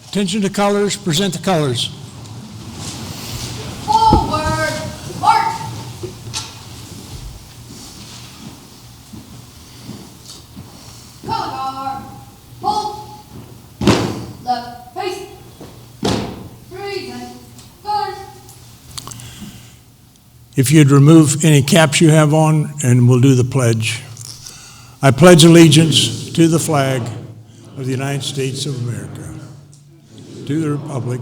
Attention to colors, present the colors. Forward, march. Color guard, hold. Left face. Present colors. If you'd remove any caps you have on, and we'll do the pledge. I pledge allegiance to the flag of the United States of America, to the republic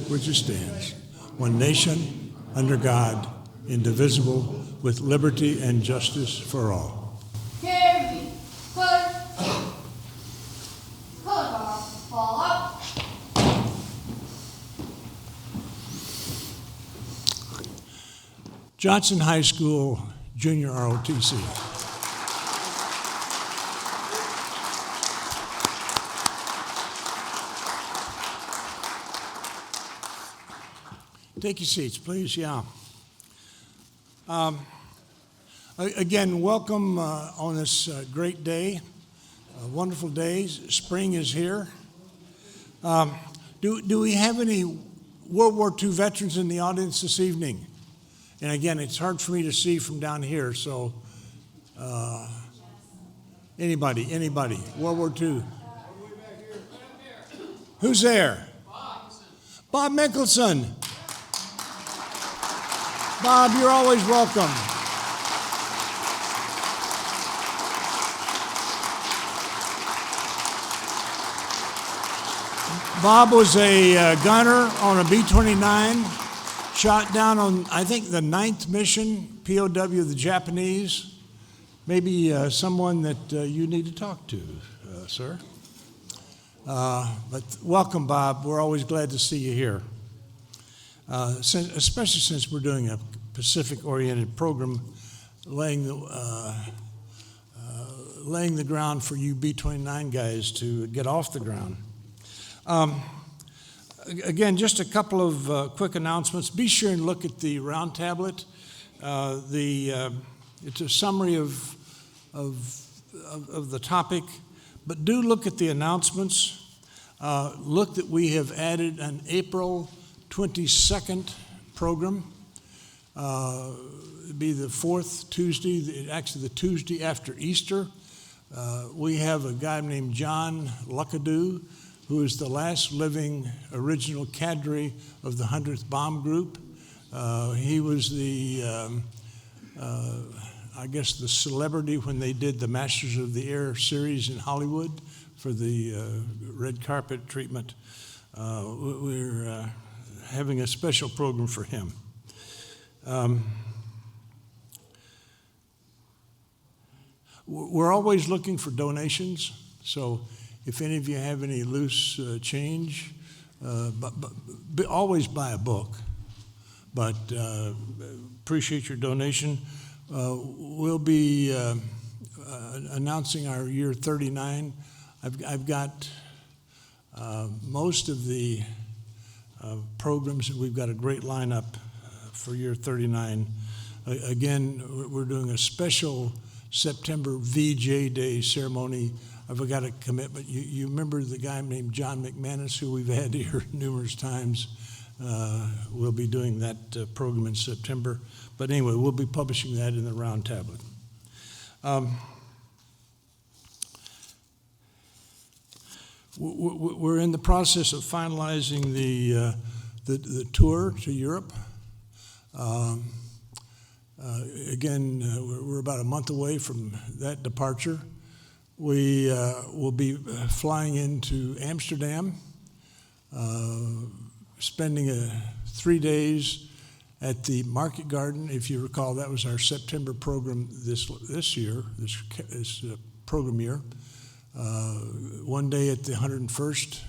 which it stands, one nation, under God, indivisible, with liberty and justice for all. Carry. Color. Color guard, fall out. Johnson High School Junior ROTC. Take your seats, please. Yeah. Again, welcome on this great day, wonderful day. Spring is here. Do we have any World War II veterans in the audience this evening? And again, it's hard for me to see from down here, so anybody, World War II. Who's there? Bob Mickelson. Bob, you're always welcome. Bob was a gunner on a B-29, shot down on, I think, the 9th mission, POW of the Japanese. Maybe someone that you need to talk to, sir. But welcome, Bob. We're always glad to see you here. Especially since we're doing a Pacific-oriented program, laying the ground for you B-29 guys to get off the ground. Again, just a couple of quick announcements. Be sure and look at the round tablet. It's a summary of the topic, but do look at the announcements. Look that we have added an April 22nd program. It'd be the fourth Tuesday, actually the Tuesday after Easter. We have a guy named John Luckadoo, who is the last living original cadre of the 100th Bomb Group. He was I guess the celebrity when they did the Masters of the Air series in Hollywood for the red carpet treatment. We're having a special program for him. We're always looking for donations, so if any of you have any loose change, but always buy a book. But appreciate your donation. We'll be announcing our year 39. I've got most of the programs. We've got a great lineup for year 39. Again, we're doing a special September VJ Day ceremony. I've got a commitment. You remember the guy named John McManus, who we've had here numerous times. We'll be doing that program in September. But anyway, we'll be publishing that in the round tablet. We're in the process of finalizing the tour to Europe. Again, we're about a month away from that departure. We will be flying into Amsterdam, spending 3 days at the Market Garden. If you recall, that was our September program this year, this program year. 1 day at the 101st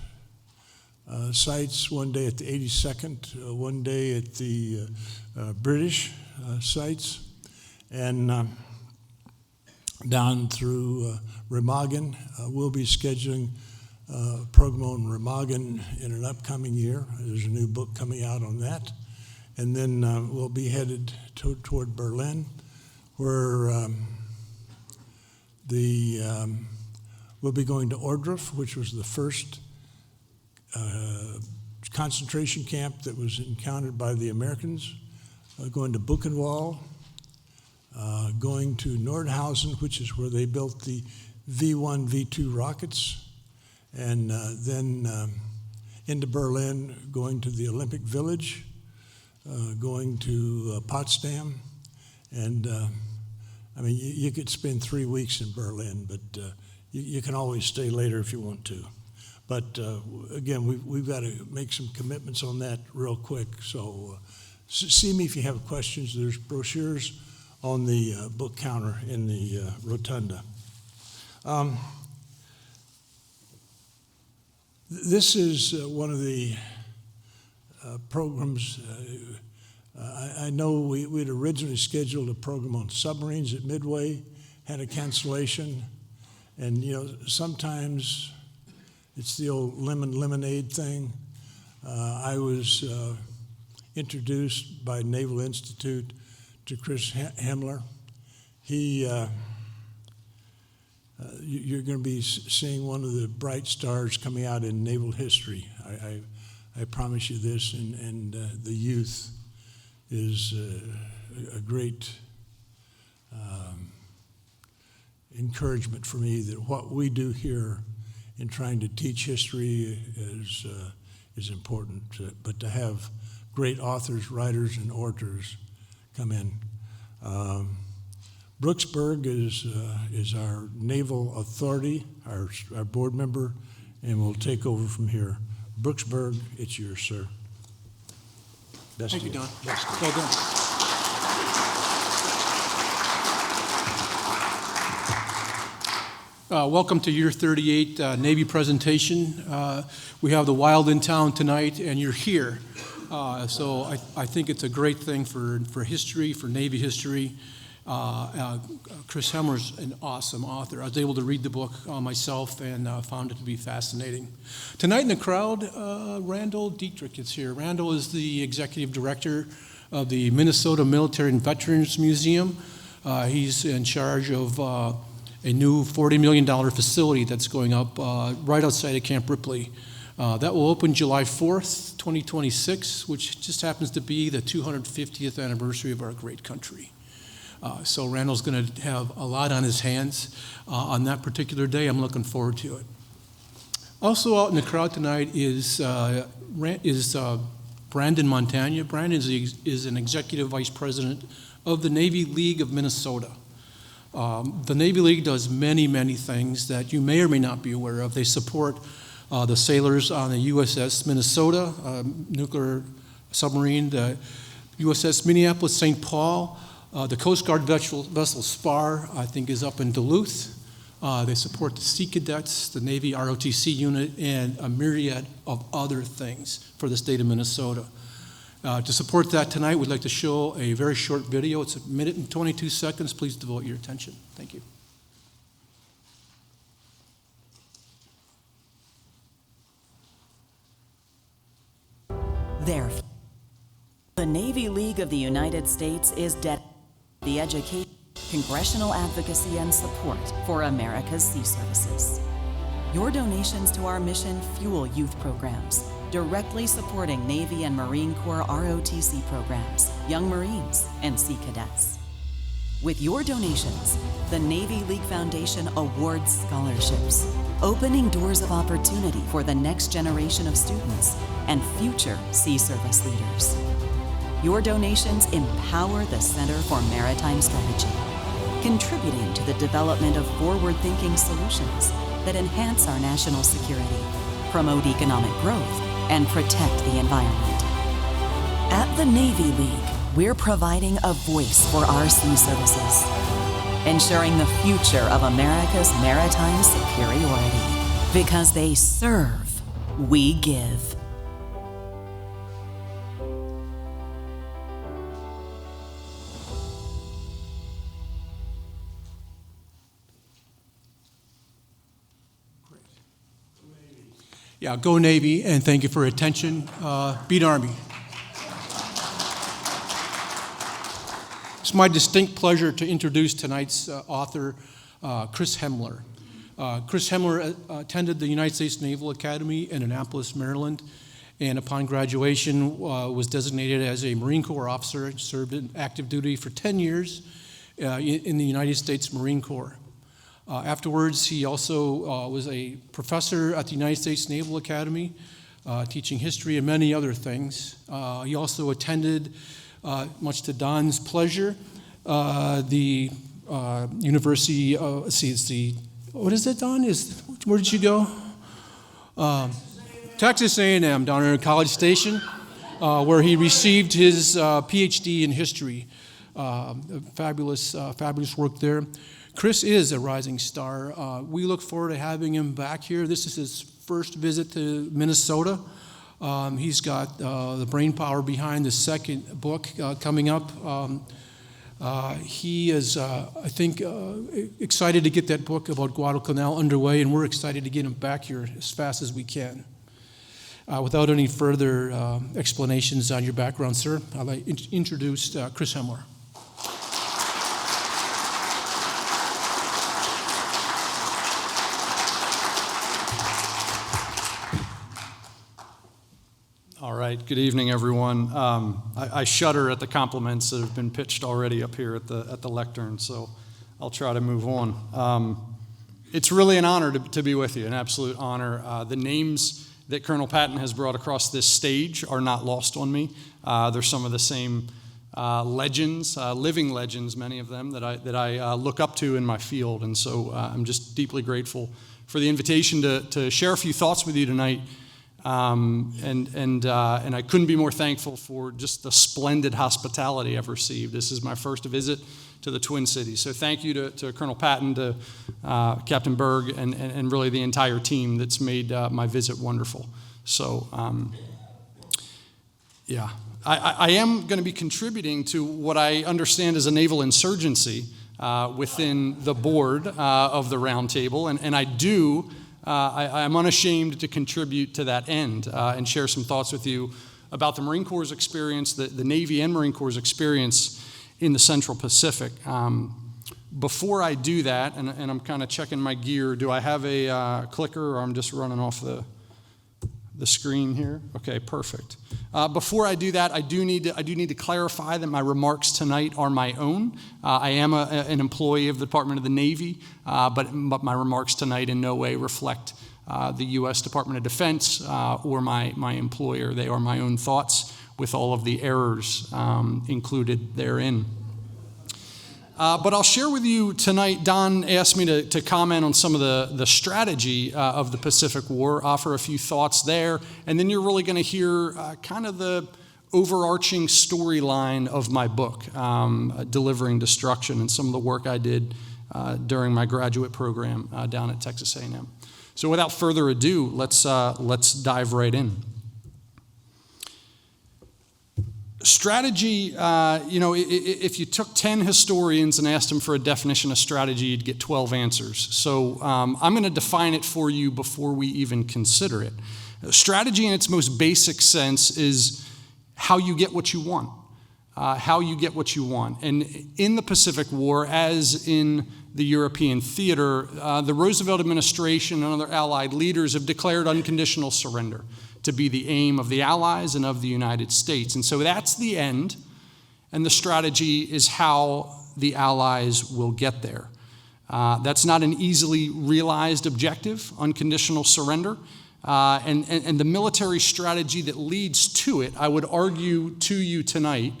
sites, 1 day at the 82nd, 1 day at the British sites, and down through Remagen. We'll be scheduling a program on Remagen in an upcoming year. There's a new book coming out on that. And then we'll be headed toward Berlin, where we'll be going to Ohrdruf, which was the first concentration camp that was encountered by the Americans, going to Buchenwald, going to Nordhausen, which is where they built the V-1, V-2 rockets, and then into Berlin, going to the Olympic Village, going to Potsdam, and I mean, you could spend 3 weeks in Berlin, but you can always stay later if you want to. But again, we've got to make some commitments on that real quick. So see me if you have questions. There's brochures on the book counter in the rotunda. This is one of the programs. I know we'd originally scheduled a program on submarines at Midway, had a cancellation, and you know, sometimes it's the old lemon lemonade thing. I was introduced by Naval Institute to Chris HEMLER. You're going to be seeing one of the bright stars coming out in naval history. I promise you this, and the youth is a great encouragement for me that what we do here in trying to teach history is important, but to have great authors, writers, and orators come in. Brooksburg is our naval authority, our board member, and will take over from here. Brooksburg, it's yours, sir. Best Thank you, of Don. Best. Well done. Welcome to Year 38 Navy presentation. We have the wild in town tonight, and you're here. So I think it's a great thing for history, for Navy history. Chris HEMLER's an awesome author. I was able to read the book myself and found it to be fascinating. Tonight in the crowd, Randall Dietrich is here. Randall is the executive director of the Minnesota Military and Veterans Museum. He's in charge of a new $40 million facility that's going up right outside of Camp Ripley. That will open July 4th, 2026, which just happens to be the 250th anniversary of our great country. So Randall's going to have a lot on his hands on that particular day. I'm looking forward to it. Also out in the crowd tonight is Brandon Montagna. Brandon is an executive vice president of the Navy League of Minnesota. The Navy League does many, many things that you may or may not be aware of. They support the sailors on the USS Minnesota, nuclear submarine, the USS Minneapolis St. Paul. The Coast Guard vessel Spar, I think, is up in Duluth. They support the Sea Cadets, the Navy ROTC unit, and a myriad of other things for the state of Minnesota. To support that tonight, we'd like to show a very short video. It's 1 minute and 22 seconds. Please devote your attention. Thank you. There. The Navy League of the United States is dedicated to the education, congressional advocacy, and support for America's sea services. Your donations to our mission fuel youth programs, directly supporting Navy and Marine Corps ROTC programs, Young Marines, and Sea Cadets. With your donations, the Navy League Foundation awards scholarships, opening doors of opportunity for the next generation of students and future sea service leaders. Your donations empower the Center for Maritime Strategy, contributing to the development of forward-thinking solutions that enhance our national security, promote economic growth, and protect the environment. At the Navy League, we're providing a voice for our sea services, ensuring the future of America's maritime superiority. Because they serve, we give. Yeah, go Navy, and thank you for your attention. Beat Army. It's my distinct pleasure to introduce tonight's author, Chris HEMLER. Chris HEMLER attended the United States Naval Academy in Annapolis, Maryland, and upon graduation was designated as a Marine Corps officer, served in active duty for 10 years in the United States Marine Corps. Afterwards, he also was a professor at the United States Naval Academy, teaching history and many other things. He also attended, much to Don's pleasure, the University, what is it, Don? Where did you go? Texas A&M, down there in College Station, where he received his PhD in history. Fabulous work there. Chris is a rising star. We look forward to having him back here. This is his first visit to Minnesota. He's got the brain power behind the second book coming up. He is, I think, excited to get that book about Guadalcanal underway, and we're excited to get him back here as fast as we can. Without any further explanations on your background, sir, I'd like to introduce Chris HEMLER. All right, good evening, everyone. I shudder at the compliments that have been pitched already up here at the lectern, so I'll try to move on. It's really an honor to be with you, an absolute honor. The names that Colonel Patton has brought across this stage are not lost on me. They're some of the same legends, living legends, many of them, that I look up to in my field, and so I'm just deeply grateful for the invitation to share a few thoughts with you tonight. And I couldn't be more thankful for just the splendid hospitality I've received. This is my first visit to the Twin Cities. So thank you to Colonel Patton, to Captain Berg, and really the entire team that's made my visit wonderful. So, yeah. I am going to be contributing to what I understand is a naval insurgency within the board of the Round Table, and I'm unashamed to contribute to that end and share some thoughts with you about the Marine Corps' experience, the Navy and Marine Corps' experience in the Central Pacific. Before I do that, and I'm kind of checking my gear, do I have a clicker, or I'm just running off the screen here? Okay, perfect. Before I do that, I do need to clarify that my remarks tonight are my own. I am an employee of the Department of the Navy, but my remarks tonight in no way reflect the U.S. Department of Defense or my employer. They are my own thoughts with all of the errors included therein. But I'll share with you tonight. Don asked me to comment on some of the strategy of the Pacific War, offer a few thoughts there, and then you're really going to hear kind of the overarching storyline of my book, Delivering Destruction, and some of the work I did during my graduate program down at Texas A&M. So without further ado, let's dive right in. Strategy, if you took 10 historians and asked them for a definition of strategy, you'd get 12 answers. So I'm going to define it for you before we even consider it. Strategy in its most basic sense is how you get what you want. And in the Pacific War, as in the European theater, the Roosevelt administration and other Allied leaders have declared unconditional surrender to be the aim of the Allies and of the United States. And so that's the end, and the strategy is how the Allies will get there. That's not an easily realized objective, unconditional surrender, and the military strategy that leads to it, I would argue to you tonight,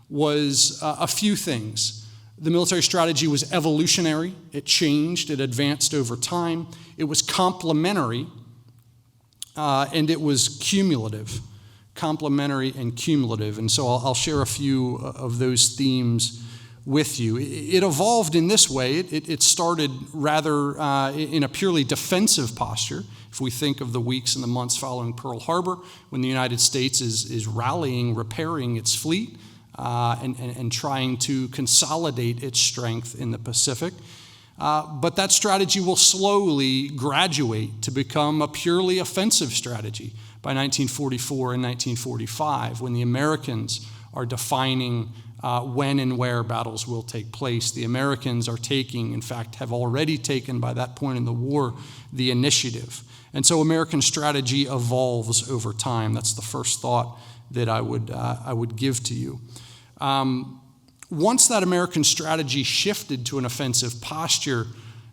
was a few things. The military strategy was evolutionary. It changed, it advanced over time. It was complementary, and it was cumulative, complementary and cumulative. And so I'll share a few of those themes with you. It evolved in this way. It started rather in a purely defensive posture. If we think of the weeks and the months following Pearl Harbor, when the United States is rallying, repairing its fleet, and trying to consolidate its strength in the Pacific. But that strategy will slowly graduate to become a purely offensive strategy by 1944 and 1945, when the Americans are defining when and where battles will take place. The Americans are taking, in fact, have already taken by that point in the war, the initiative. And so American strategy evolves over time. That's the first thought that I would give to you. Once that American strategy shifted to an offensive posture,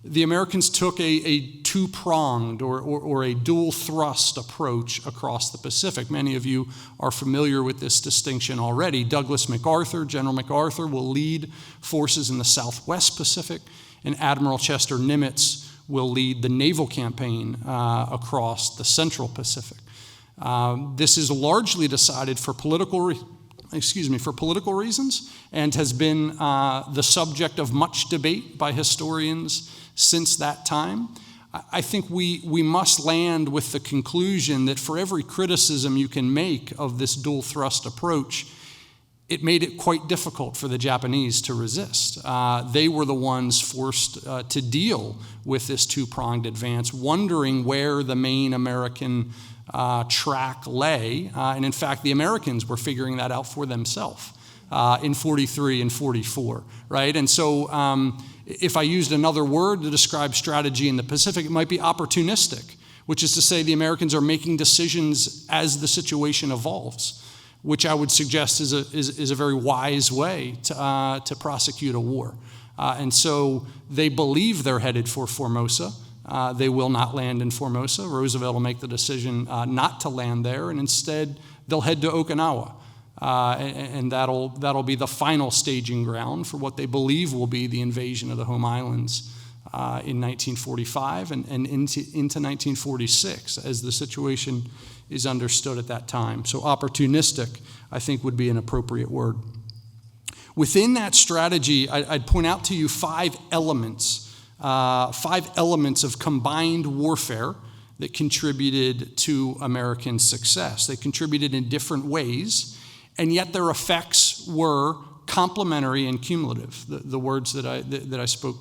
the Americans took a two-pronged or a dual thrust approach across the Pacific. Many of you are familiar with this distinction already. Douglas MacArthur, General MacArthur, will lead forces in the Southwest Pacific, and Admiral Chester Nimitz will lead the naval campaign across the Central Pacific. This is largely decided for political reasons, and has been the subject of much debate by historians since that time. I think we must land with the conclusion that for every criticism you can make of this dual thrust approach, it made it quite difficult for the Japanese to resist. They were the ones forced to deal with this two-pronged advance, wondering where the main American track lay. And in fact, the Americans were figuring that out for themselves in 43 and 44, right? And so if I used another word to describe strategy in the Pacific, it might be opportunistic, which is to say the Americans are making decisions as the situation evolves, which I would suggest is a very wise way to prosecute a war. And so they believe they're headed for Formosa. They will not land in Formosa. Roosevelt will make the decision not to land there, and instead they'll head to Okinawa. And that'll be the final staging ground for what they believe will be the invasion of the home islands in 1945 and into 1946, as the situation is understood at that time. So opportunistic, I think, would be an appropriate word. Within that strategy, I'd point out to you five elements of combined warfare that contributed to American success. They contributed in different ways, and yet their effects were complementary and cumulative, the words that I spoke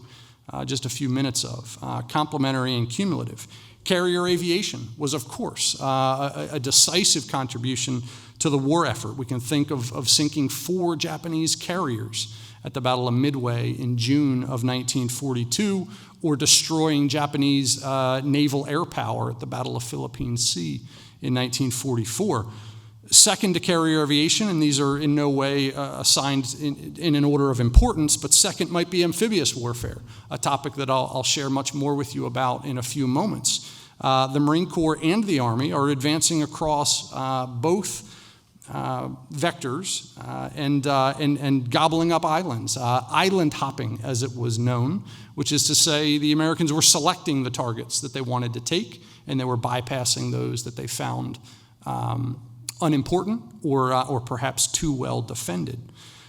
just a few minutes of, complementary and cumulative. Carrier aviation was, of course, a decisive contribution to the war effort. We can think of sinking 4 Japanese carriers at the Battle of Midway in June of 1942, or destroying Japanese naval air power at the Battle of Philippine Sea in 1944. Second to carrier aviation, and these are in no way assigned in an order of importance, but second might be amphibious warfare, a topic that I'll share much more with you about in a few moments. The Marine Corps and the Army are advancing across both vectors and gobbling up islands, island hopping as it was known, which is to say the Americans were selecting the targets that they wanted to take, and they were bypassing those that they found unimportant or perhaps too well defended.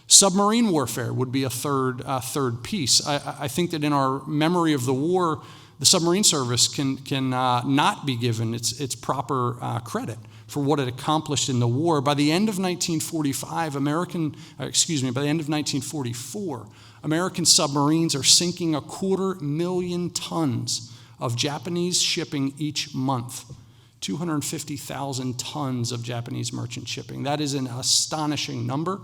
Submarine warfare would be a third piece. I think that in our memory of the war, the submarine service can not be given its proper credit for what it accomplished in the war. By the end of 1944, American submarines are sinking 250,000 tons of Japanese shipping each month. 250,000 tons of Japanese merchant shipping. That is an astonishing number.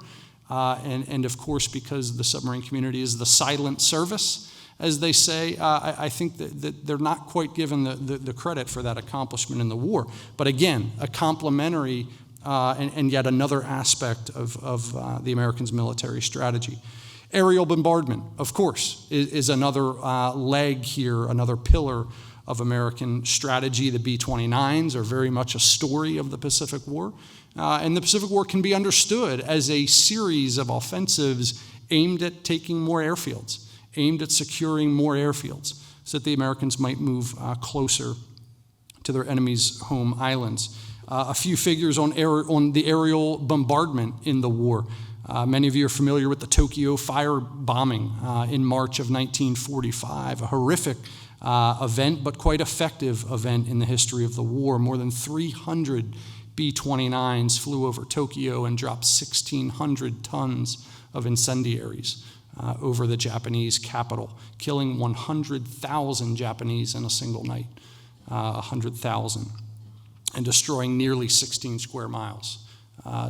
And of course, because the submarine community is the silent service, as they say, I think that they're not quite given the credit for that accomplishment in the war. But again, a complementary and yet another aspect of the Americans' military strategy. Aerial bombardment, of course, is another leg here, another pillar of American strategy. The B-29s are very much a story of the Pacific War. And the Pacific War can be understood as a series of offensives aimed at taking more airfields, aimed at securing more airfields, so that the Americans might move closer to their enemies' home islands. A few figures on the aerial bombardment in the war. Many of you are familiar with the Tokyo firebombing in March of 1945, a horrific event, but quite effective event in the history of the war. More than 300 B-29s flew over Tokyo and dropped 1,600 tons of incendiaries over the Japanese capital, killing 100,000 Japanese in a single night, 100,000, and destroying nearly 16 square miles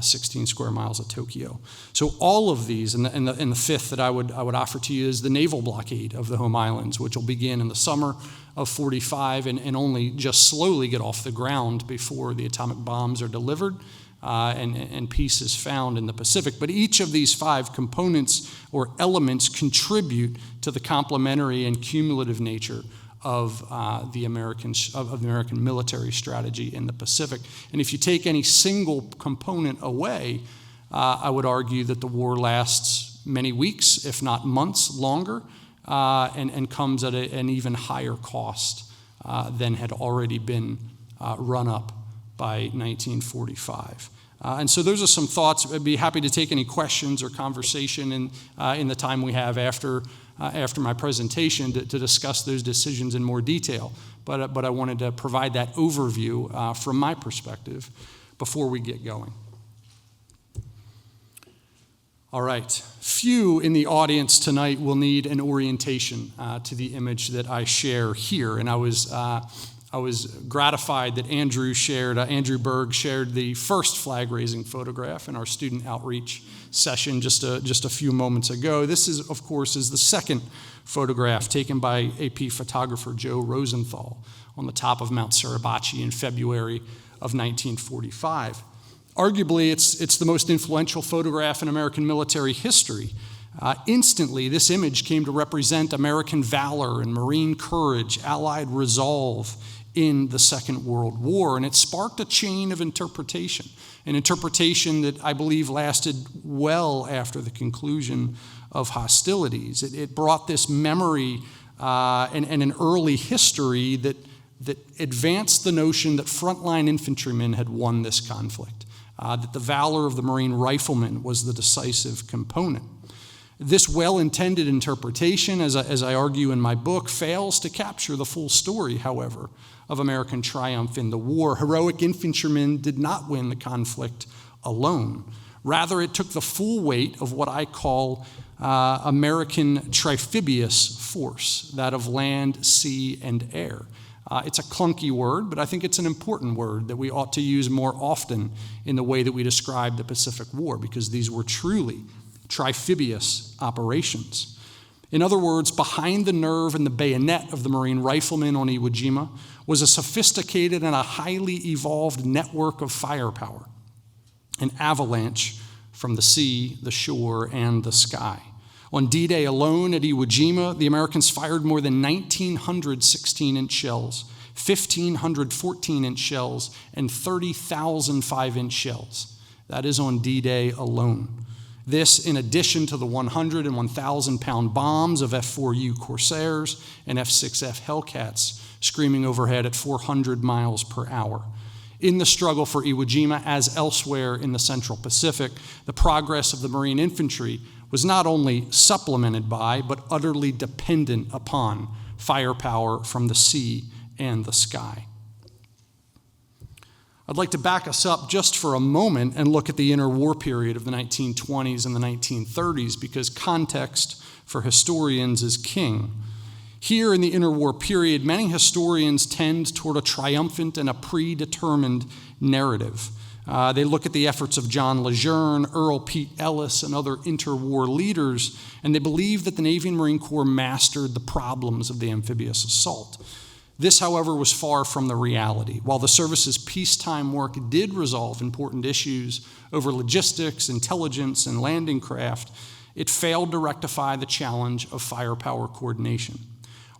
16 square miles of Tokyo. So all of these, and the fifth that I would offer to you is the naval blockade of the home islands, which will begin in the summer of 45 and only just slowly get off the ground before the atomic bombs are delivered and peace is found in the Pacific. But each of these five components or elements contribute to the complementary and cumulative nature of the American military strategy in the Pacific. And if you take any single component away, I would argue that the war lasts many weeks, if not months longer, and comes at an even higher cost than had already been run up by 1945. And so those are some thoughts. I'd be happy to take any questions or conversation in the time we have after my presentation to discuss those decisions in more detail. But I wanted to provide that overview from my perspective before we get going. All right. Few in the audience tonight will need an orientation to the image that I share here. And I was gratified that Andrew Berg shared the first flag-raising photograph in our student outreach session just a few moments ago. This is, of course, the second photograph taken by AP photographer Joe Rosenthal on the top of Mount Suribachi in February of 1945. Arguably, it's the most influential photograph in American military history. Instantly, this image came to represent American valor and Marine courage, Allied resolve in the Second World War, and it sparked a chain of interpretation, an interpretation that I believe lasted well after the conclusion of hostilities. It brought this memory and an early history that advanced the notion that frontline infantrymen had won this conflict, that the valor of the Marine riflemen was the decisive component. This well-intended interpretation, as I argue in my book, fails to capture the full story, however, of American triumph in the war. Heroic infantrymen did not win the conflict alone. Rather, it took the full weight of what I call American Amphibious force, that of land, sea, and air. It's a clunky word, but I think it's an important word that we ought to use more often in the way that we describe the Pacific War, because these were truly Amphibious operations. In other words, behind the nerve and the bayonet of the Marine riflemen on Iwo Jima was a sophisticated and a highly evolved network of firepower, an avalanche from the sea, the shore, and the sky. On D-Day alone at Iwo Jima, the Americans fired more than 1,900 16-inch shells, 1,500 14-inch shells, and 30,000 5-inch shells. That is on D-Day alone. This, in addition to the 100 and 1,000-pound bombs of F-4U Corsairs and F-6F Hellcats screaming overhead at 400 miles per hour. In the struggle for Iwo Jima, as elsewhere in the Central Pacific, the progress of the Marine infantry was not only supplemented by, but utterly dependent upon firepower from the sea and the sky. I'd like to back us up just for a moment and look at the interwar period of the 1920s and the 1930s, because context for historians is king. Here in the interwar period, many historians tend toward a triumphant and a predetermined narrative. They look at the efforts of John Lejeune, Earl Pete Ellis, and other interwar leaders, and they believe that the Navy and Marine Corps mastered the problems of the amphibious assault. This, however, was far from the reality. While the service's peacetime work did resolve important issues over logistics, intelligence, and landing craft, it failed to rectify the challenge of firepower coordination.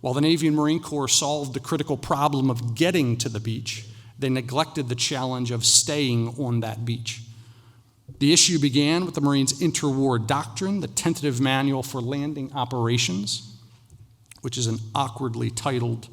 While the Navy and Marine Corps solved the critical problem of getting to the beach, they neglected the challenge of staying on that beach. The issue began with the Marines' interwar doctrine, the tentative manual for landing operations, which is an awkwardly titled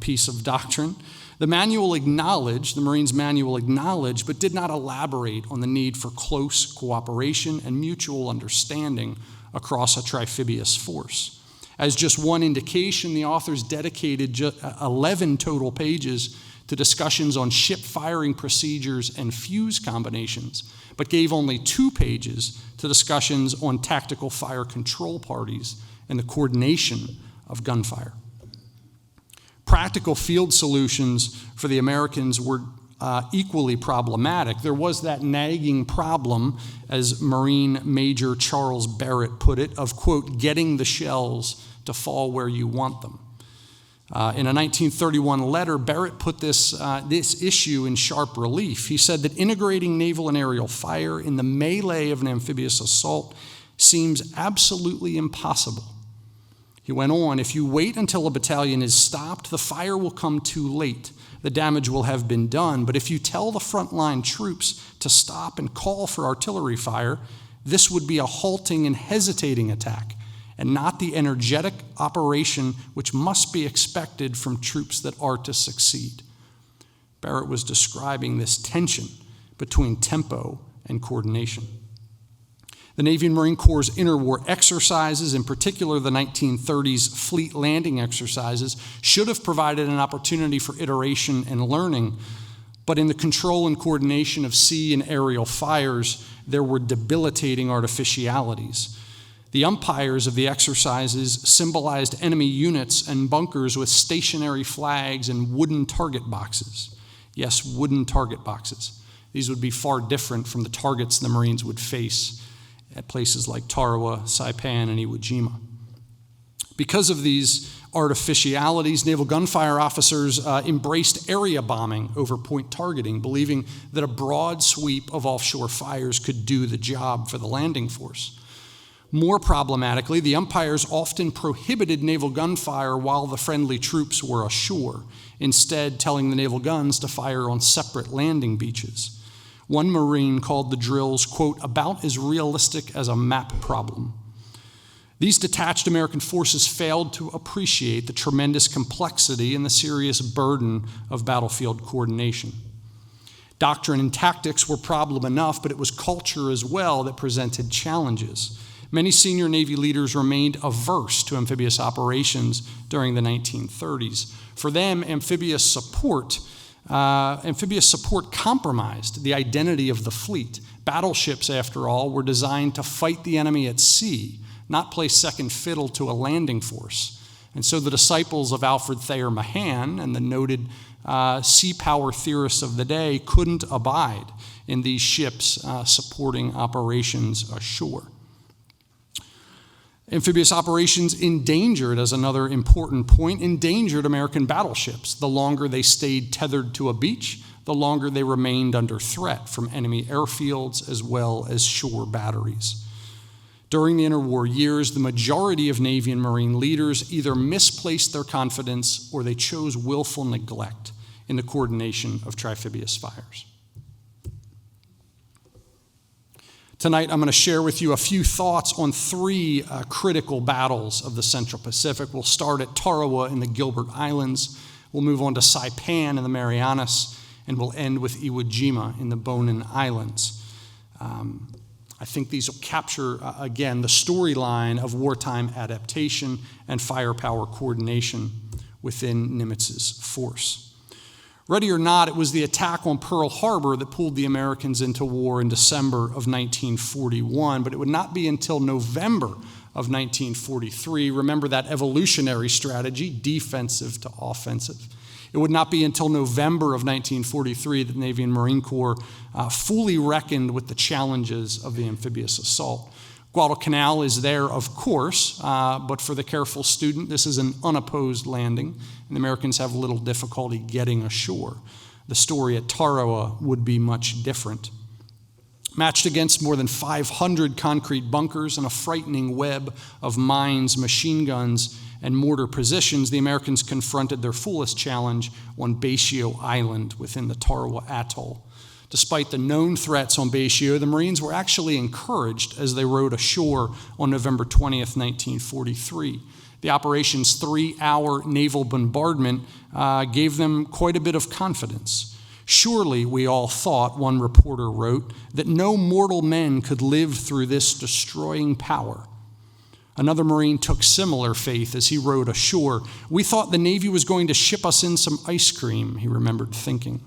piece of doctrine. The Marines' manual acknowledged, but did not elaborate on the need for close cooperation and mutual understanding across a Amphibious force. As just one indication, the authors dedicated 11 total pages to discussions on ship firing procedures and fuse combinations, but gave only 2 pages to discussions on tactical fire control parties and the coordination of gunfire. Practical field solutions for the Americans were equally problematic. There was that nagging problem, as Marine Major Charles Barrett put it, of, quote, getting the shells to fall where you want them. In a 1931 letter, Barrett put this issue in sharp relief. He said that integrating naval and aerial fire in the melee of an amphibious assault seems absolutely impossible. He went on, if you wait until a battalion is stopped, the fire will come too late. The damage will have been done. But if you tell the frontline troops to stop and call for artillery fire, this would be a halting and hesitating attack, and not the energetic operation which must be expected from troops that are to succeed. Barrett was describing this tension between tempo and coordination. The Navy and Marine Corps' interwar exercises, in particular the 1930s fleet landing exercises, should have provided an opportunity for iteration and learning, but in the control and coordination of sea and aerial fires, there were debilitating artificialities. The umpires of the exercises symbolized enemy units and bunkers with stationary flags and wooden target boxes. Yes, wooden target boxes. These would be far different from the targets the Marines would face at places like Tarawa, Saipan, and Iwo Jima. Because of these artificialities, naval gunfire officers embraced area bombing over point targeting, believing that a broad sweep of offshore fires could do the job for the landing force. More problematically, the umpires often prohibited naval gunfire while the friendly troops were ashore, instead telling the naval guns to fire on separate landing beaches. One Marine called the drills, quote, about as realistic as a map problem. These detached American forces failed to appreciate the tremendous complexity and the serious burden of battlefield coordination. Doctrine and tactics were problem enough, but it was culture as well that presented challenges. Many senior Navy leaders remained averse to amphibious operations during the 1930s. For them, amphibious support compromised the identity of the fleet. Battleships, after all, were designed to fight the enemy at sea, not play second fiddle to a landing force. And so the disciples of Alfred Thayer Mahan and the noted sea power theorists of the day couldn't abide in these ships supporting operations ashore. Amphibious operations endangered, as another important point, endangered American battleships. The longer they stayed tethered to a beach, the longer they remained under threat from enemy airfields as well as shore batteries. During the interwar years, the majority of Navy and Marine leaders either misplaced their confidence or they chose willful neglect in the coordination of triamphibious fires. Tonight, I'm going to share with you a few thoughts on three critical battles of the Central Pacific. We'll start at Tarawa in the Gilbert Islands. We'll move on to Saipan in the Marianas, and we'll end with Iwo Jima in the Bonin Islands. I think these will capture, again, the storyline of wartime adaptation and firepower coordination within Nimitz's force. Ready or not, it was the attack on Pearl Harbor that pulled the Americans into war in December of 1941, but it would not be until November of 1943, remember that evolutionary strategy, defensive to offensive. It would not be until November of 1943 that the Navy and Marine Corps fully reckoned with the challenges of the amphibious assault. Guadalcanal is there, of course, but for the careful student, this is an unopposed landing, and the Americans have little difficulty getting ashore. The story at Tarawa would be much different. Matched against more than 500 concrete bunkers and a frightening web of mines, machine guns, and mortar positions, the Americans confronted their fullest challenge on Baisio Island within the Tarawa Atoll. Despite the known threats on Baisio, the Marines were actually encouraged as they rowed ashore on November 20th, 1943. The operation's 3-hour naval bombardment gave them quite a bit of confidence. Surely, we all thought, one reporter wrote, that no mortal men could live through this destroying power. Another Marine took similar faith as he rowed ashore. We thought the Navy was going to ship us in some ice cream, he remembered thinking.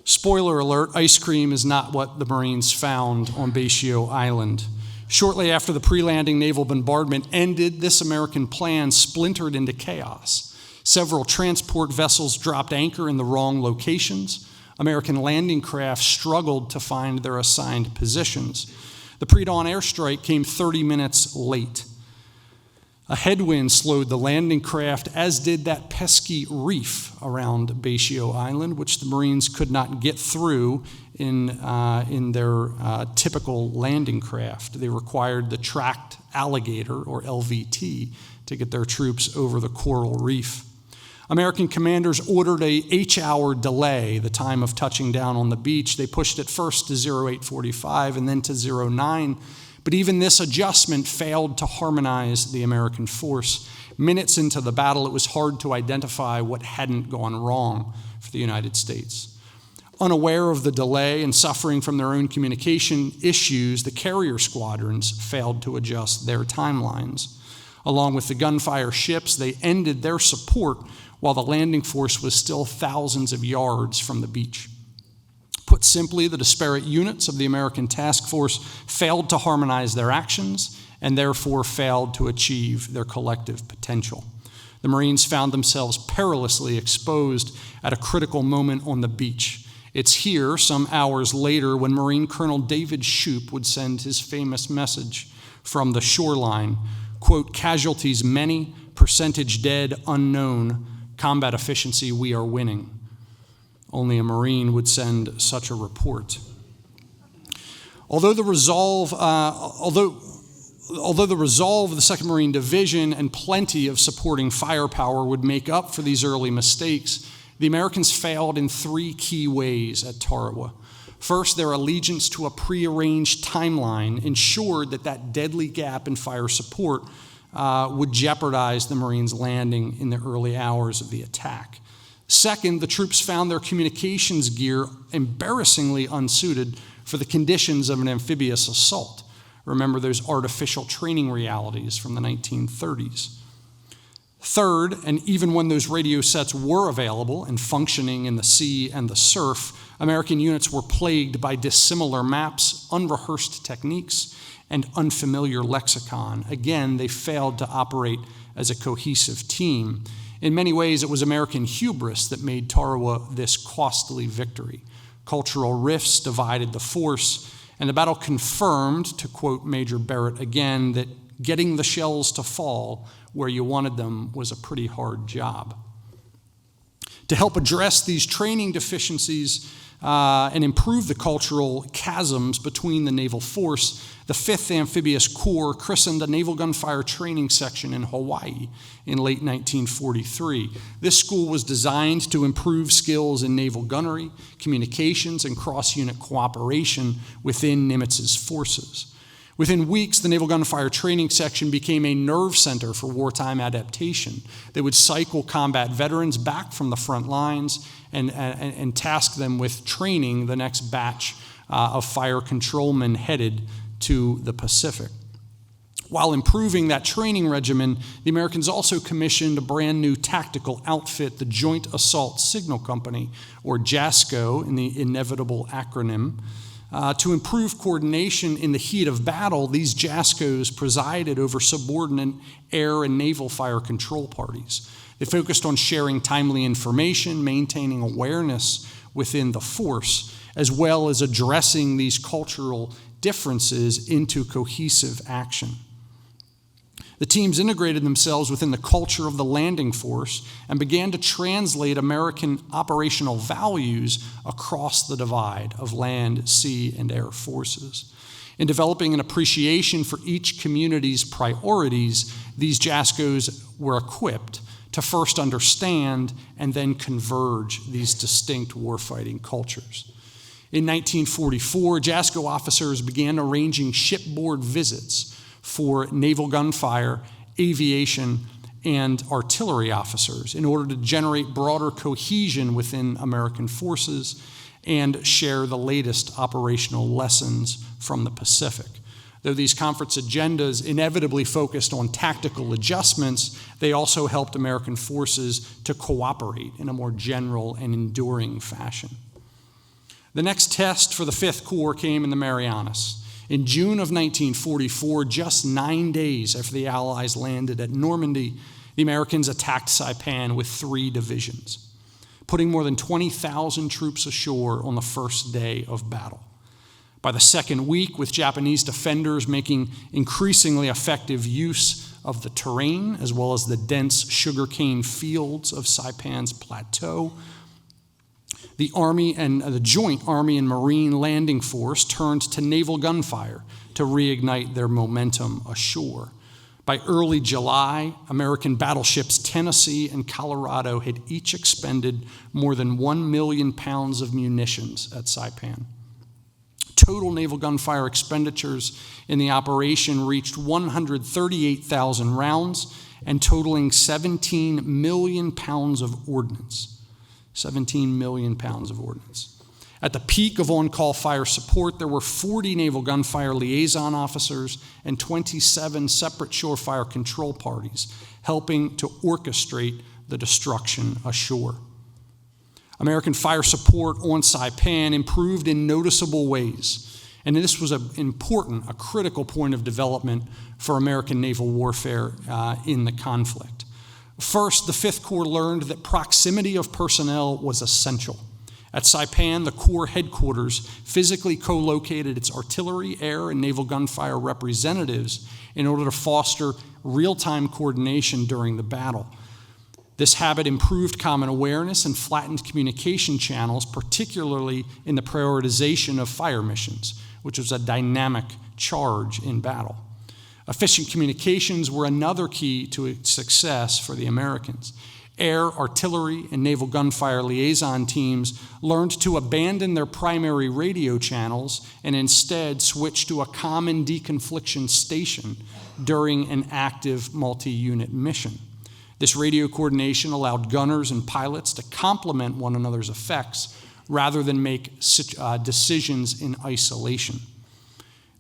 Spoiler alert, ice cream is not what the Marines found on Baisio Island. Shortly after the pre-landing naval bombardment ended, this American plan splintered into chaos. Several transport vessels dropped anchor in the wrong locations. American landing craft struggled to find their assigned positions. The pre-dawn airstrike came 30 minutes late. A headwind slowed the landing craft, as did that pesky reef around Batio Island, which the Marines could not get through in their typical landing craft. They required the tracked alligator, or LVT, to get their troops over the coral reef. American commanders ordered a H-hour delay, the time of touching down on the beach. They pushed it first to 0845 and then to 09. But even this adjustment failed to harmonize the American force. Minutes into the battle, it was hard to identify what hadn't gone wrong for the United States. Unaware of the delay and suffering from their own communication issues, the carrier squadrons failed to adjust their timelines. Along with the gunfire ships, they ended their support while the landing force was still thousands of yards from the beach. Put simply, the disparate units of the American task force failed to harmonize their actions and therefore failed to achieve their collective potential. The Marines found themselves perilously exposed at a critical moment on the beach. It's here, some hours later, when Marine Colonel David Shoup would send his famous message from the shoreline, quote, "Casualties many, percentage dead unknown, combat efficiency we are winning." Only a Marine would send such a report. Although the resolve of the 2nd Marine Division and plenty of supporting firepower would make up for these early mistakes, the Americans failed in 3 key ways at Tarawa. First, their allegiance to a prearranged timeline ensured that deadly gap in fire support would jeopardize the Marines' landing in the early hours of the attack. Second, the troops found their communications gear embarrassingly unsuited for the conditions of an amphibious assault. Remember those artificial training realities from the 1930s. Third, and even when those radio sets were available and functioning in the sea and the surf, American units were plagued by dissimilar maps, unrehearsed techniques, and unfamiliar lexicon. Again, they failed to operate as a cohesive team. In many ways, it was American hubris that made Tarawa this costly victory. Cultural rifts divided the force, and the battle confirmed, to quote Major Barrett again, that getting the shells to fall where you wanted them was a pretty hard job. To help address these training deficiencies and improve the cultural chasms between the naval force, the 5th Amphibious Corps christened a naval gunfire training section in Hawaii in late 1943. This school was designed to improve skills in naval gunnery, communications, and cross-unit cooperation within Nimitz's forces. Within weeks, the Naval Gunfire Training Section became a nerve center for wartime adaptation. They would cycle combat veterans back from the front lines and task them with training the next batch of fire controlmen headed to the Pacific. While improving that training regimen, the Americans also commissioned a brand new tactical outfit, the Joint Assault Signal Company, or JASCO in the inevitable acronym. To improve coordination in the heat of battle, these JASCOs presided over subordinate air and naval fire control parties. They focused on sharing timely information, maintaining awareness within the force, as well as addressing these cultural differences into cohesive action. The teams integrated themselves within the culture of the landing force and began to translate American operational values across the divide of land, sea, and air forces. In developing an appreciation for each community's priorities, these JASCOs were equipped to first understand and then converge these distinct warfighting cultures. In 1944, JASCO officers began arranging shipboard visits for naval gunfire, aviation, and artillery officers in order to generate broader cohesion within American forces and share the latest operational lessons from the Pacific. Though these conference agendas inevitably focused on tactical adjustments, they also helped American forces to cooperate in a more general and enduring fashion. The next test for the 5th Corps came in the Marianas. In June of 1944, just 9 days after the Allies landed at Normandy, The Americans attacked Saipan with 3 divisions, putting more than 20,000 troops ashore on the first day of battle. By the second week, with Japanese defenders making increasingly effective use of the terrain as well as the dense sugarcane fields of Saipan's plateau, the Joint Army and Marine Landing Force turned to naval gunfire to reignite their momentum ashore. By early July, American battleships Tennessee and Colorado had each expended more than 1 million pounds of munitions at Saipan. Total naval gunfire expenditures in the operation reached 138,000 rounds and totaling 17 million pounds of ordnance. 17 million pounds of ordnance. At the peak of on-call fire support, there were 40 naval gunfire liaison officers and 27 separate shore fire control parties helping to orchestrate the destruction ashore. American fire support on Saipan improved in noticeable ways, and this was a critical point of development for American naval warfare in the conflict. First, the Fifth Corps learned that proximity of personnel was essential. At Saipan, the Corps headquarters physically co-located its artillery, air, and naval gunfire representatives in order to foster real-time coordination during the battle. This habit improved common awareness and flattened communication channels, particularly in the prioritization of fire missions, which was a dynamic charge in battle. Efficient communications were another key to its success for the Americans. Air, artillery, and naval gunfire liaison teams learned to abandon their primary radio channels and instead switch to a common deconfliction station during an active multi-unit mission. This radio coordination allowed gunners and pilots to complement one another's effects rather than make decisions in isolation.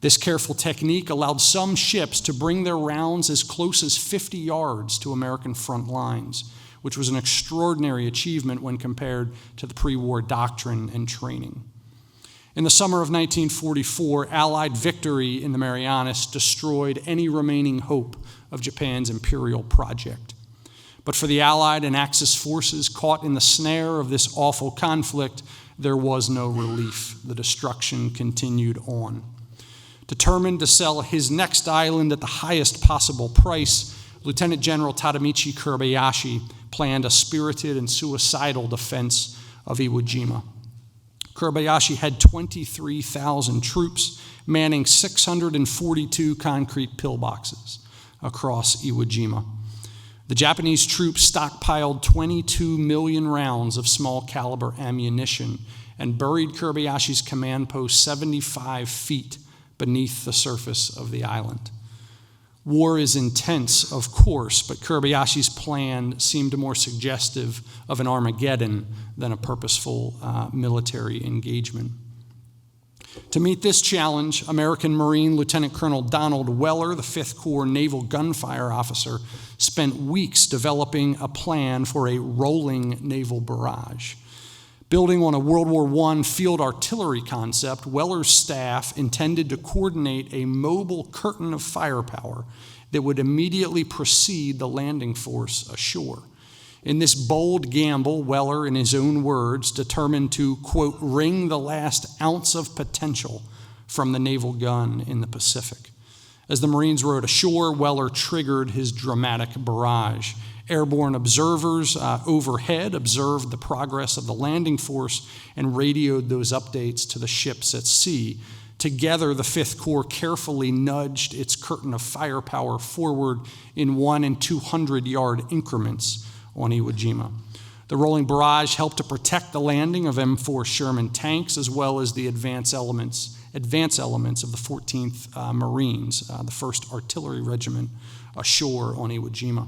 This careful technique allowed some ships to bring their rounds as close as 50 yards to American front lines, which was an extraordinary achievement when compared to the pre-war doctrine and training. In the summer of 1944, Allied victory in the Marianas destroyed any remaining hope of Japan's imperial project. But for the Allied and Axis forces caught in the snare of this awful conflict, there was no relief. The destruction continued on. Determined to sell his next island at the highest possible price, Lieutenant General Tadamichi Kobayashi planned a spirited and suicidal defense of Iwo Jima. Kobayashi had 23,000 troops manning 642 concrete pillboxes across Iwo Jima. The Japanese troops stockpiled 22 million rounds of small caliber ammunition and buried Kobayashi's command post 75 feet beneath the surface of the island. War is intense, of course, but Kobayashi's plan seemed more suggestive of an Armageddon than a purposeful military engagement. To meet this challenge, American Marine Lieutenant Colonel Donald Weller, the 5th Corps naval gunfire officer, spent weeks developing a plan for a rolling naval barrage. Building on a World War I field artillery concept, Weller's staff intended to coordinate a mobile curtain of firepower that would immediately precede the landing force ashore. In this bold gamble, Weller, in his own words, determined to, quote, wring the last ounce of potential from the naval gun in the Pacific. As the Marines rode ashore, Weller triggered his dramatic barrage. Airborne observers overhead observed the progress of the landing force and radioed those updates to the ships at sea. Together, the 5th Corps carefully nudged its curtain of firepower forward in 100 and 200 yard increments on Iwo Jima. The rolling barrage helped to protect the landing of M4 Sherman tanks as well as the advance elements of the 14th Marines, the 1st Artillery Regiment, ashore on Iwo Jima.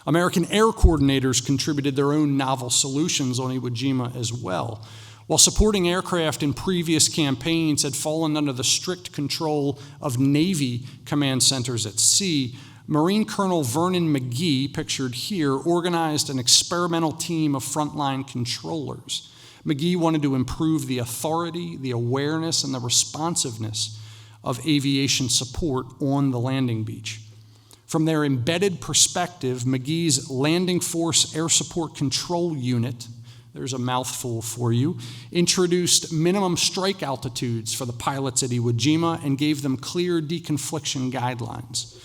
American air coordinators contributed their own novel solutions on Iwo Jima as well. While supporting aircraft in previous campaigns had fallen under the strict control of Navy command centers at sea, Marine Colonel Vernon McGee, pictured here, organized an experimental team of frontline controllers. McGee wanted to improve the authority, the awareness, and the responsiveness of aviation support on the landing beach. From their embedded perspective, McGee's Landing Force Air Support Control Unit, there's a mouthful for you, introduced minimum strike altitudes for the pilots at Iwo Jima and gave them clear deconfliction guidelines.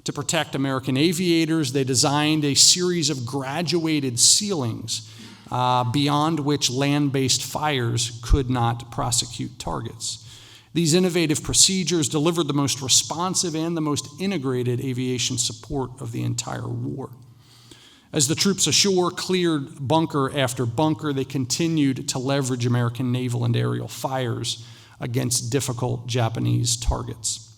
To protect American aviators, they designed a series of graduated ceilings beyond which land-based fires could not prosecute targets. These innovative procedures delivered the most responsive and the most integrated aviation support of the entire war. As the troops ashore cleared bunker after bunker, they continued to leverage American naval and aerial fires against difficult Japanese targets.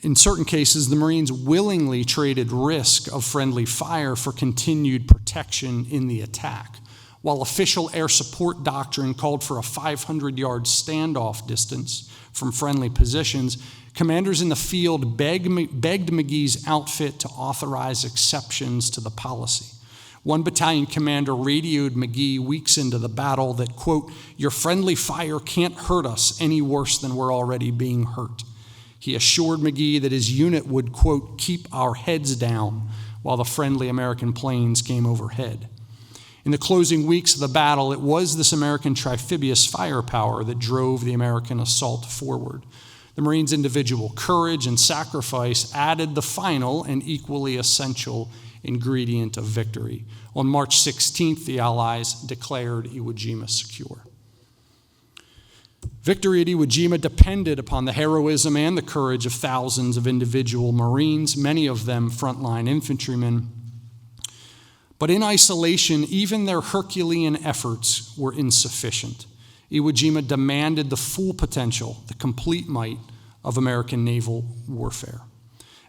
In certain cases, the Marines willingly traded risk of friendly fire for continued protection in the attack. While official air support doctrine called for a 500-yard standoff distance from friendly positions, commanders in the field begged McGee's outfit to authorize exceptions to the policy. One battalion commander radioed McGee weeks into the battle that, quote, "Your friendly fire can't hurt us any worse than we're already being hurt." He assured McGee that his unit would, quote, "keep our heads down" while the friendly American planes came overhead. In the closing weeks of the battle, it was this American Amphibious firepower that drove the American assault forward. The Marines' individual courage and sacrifice added the final and equally essential ingredient of victory. On March 16th, the Allies declared Iwo Jima secure. Victory at Iwo Jima depended upon the heroism and the courage of thousands of individual Marines, many of them frontline infantrymen. But in isolation, even their Herculean efforts were insufficient. Iwo Jima demanded the full potential, the complete might of American naval warfare.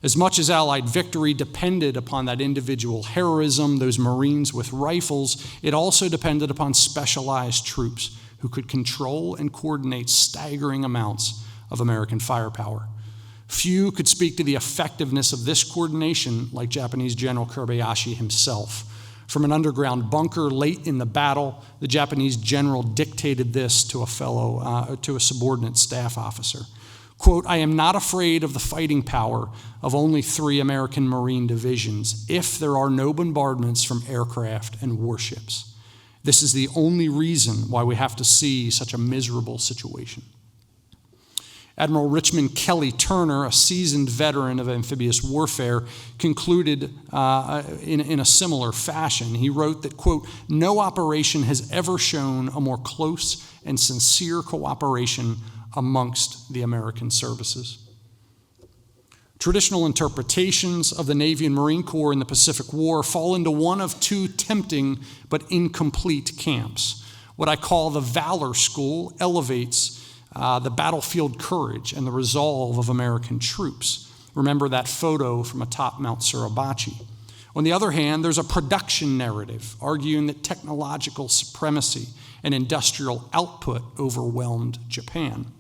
As much as Allied victory depended upon that individual heroism, those Marines with rifles, it also depended upon specialized troops who could control and coordinate staggering amounts of American firepower. Few could speak to the effectiveness of this coordination like Japanese General Kobayashi himself. From an underground bunker late in the battle, the Japanese general dictated this to a subordinate staff officer. Quote, "I am not afraid of the fighting power of only 3 American Marine divisions if there are no bombardments from aircraft and warships. This is the only reason why we have to see such a miserable situation." Admiral Richmond Kelly Turner, a seasoned veteran of amphibious warfare, concluded in a similar fashion. He wrote that, quote, "No operation has ever shown a more close and sincere cooperation amongst the American services." Traditional interpretations of the Navy and Marine Corps in the Pacific War fall into one of 2 tempting but incomplete camps. What I call the Valor School elevates the battlefield courage and the resolve of American troops. Remember that photo from atop Mount Suribachi. On the other hand, there's a production narrative arguing that technological supremacy and industrial output overwhelmed Japan.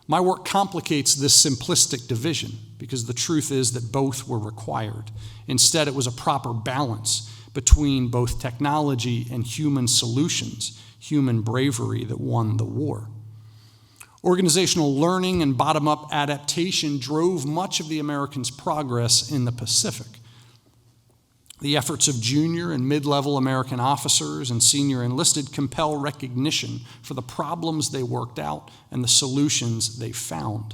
My work complicates this simplistic division because the truth is that both were required. Instead, it was a proper balance between both technology and human solutions, human bravery that won the war. Organizational learning and bottom-up adaptation drove much of the Americans' progress in the Pacific. The efforts of junior and mid-level American officers and senior enlisted compel recognition for the problems they worked out and the solutions they found.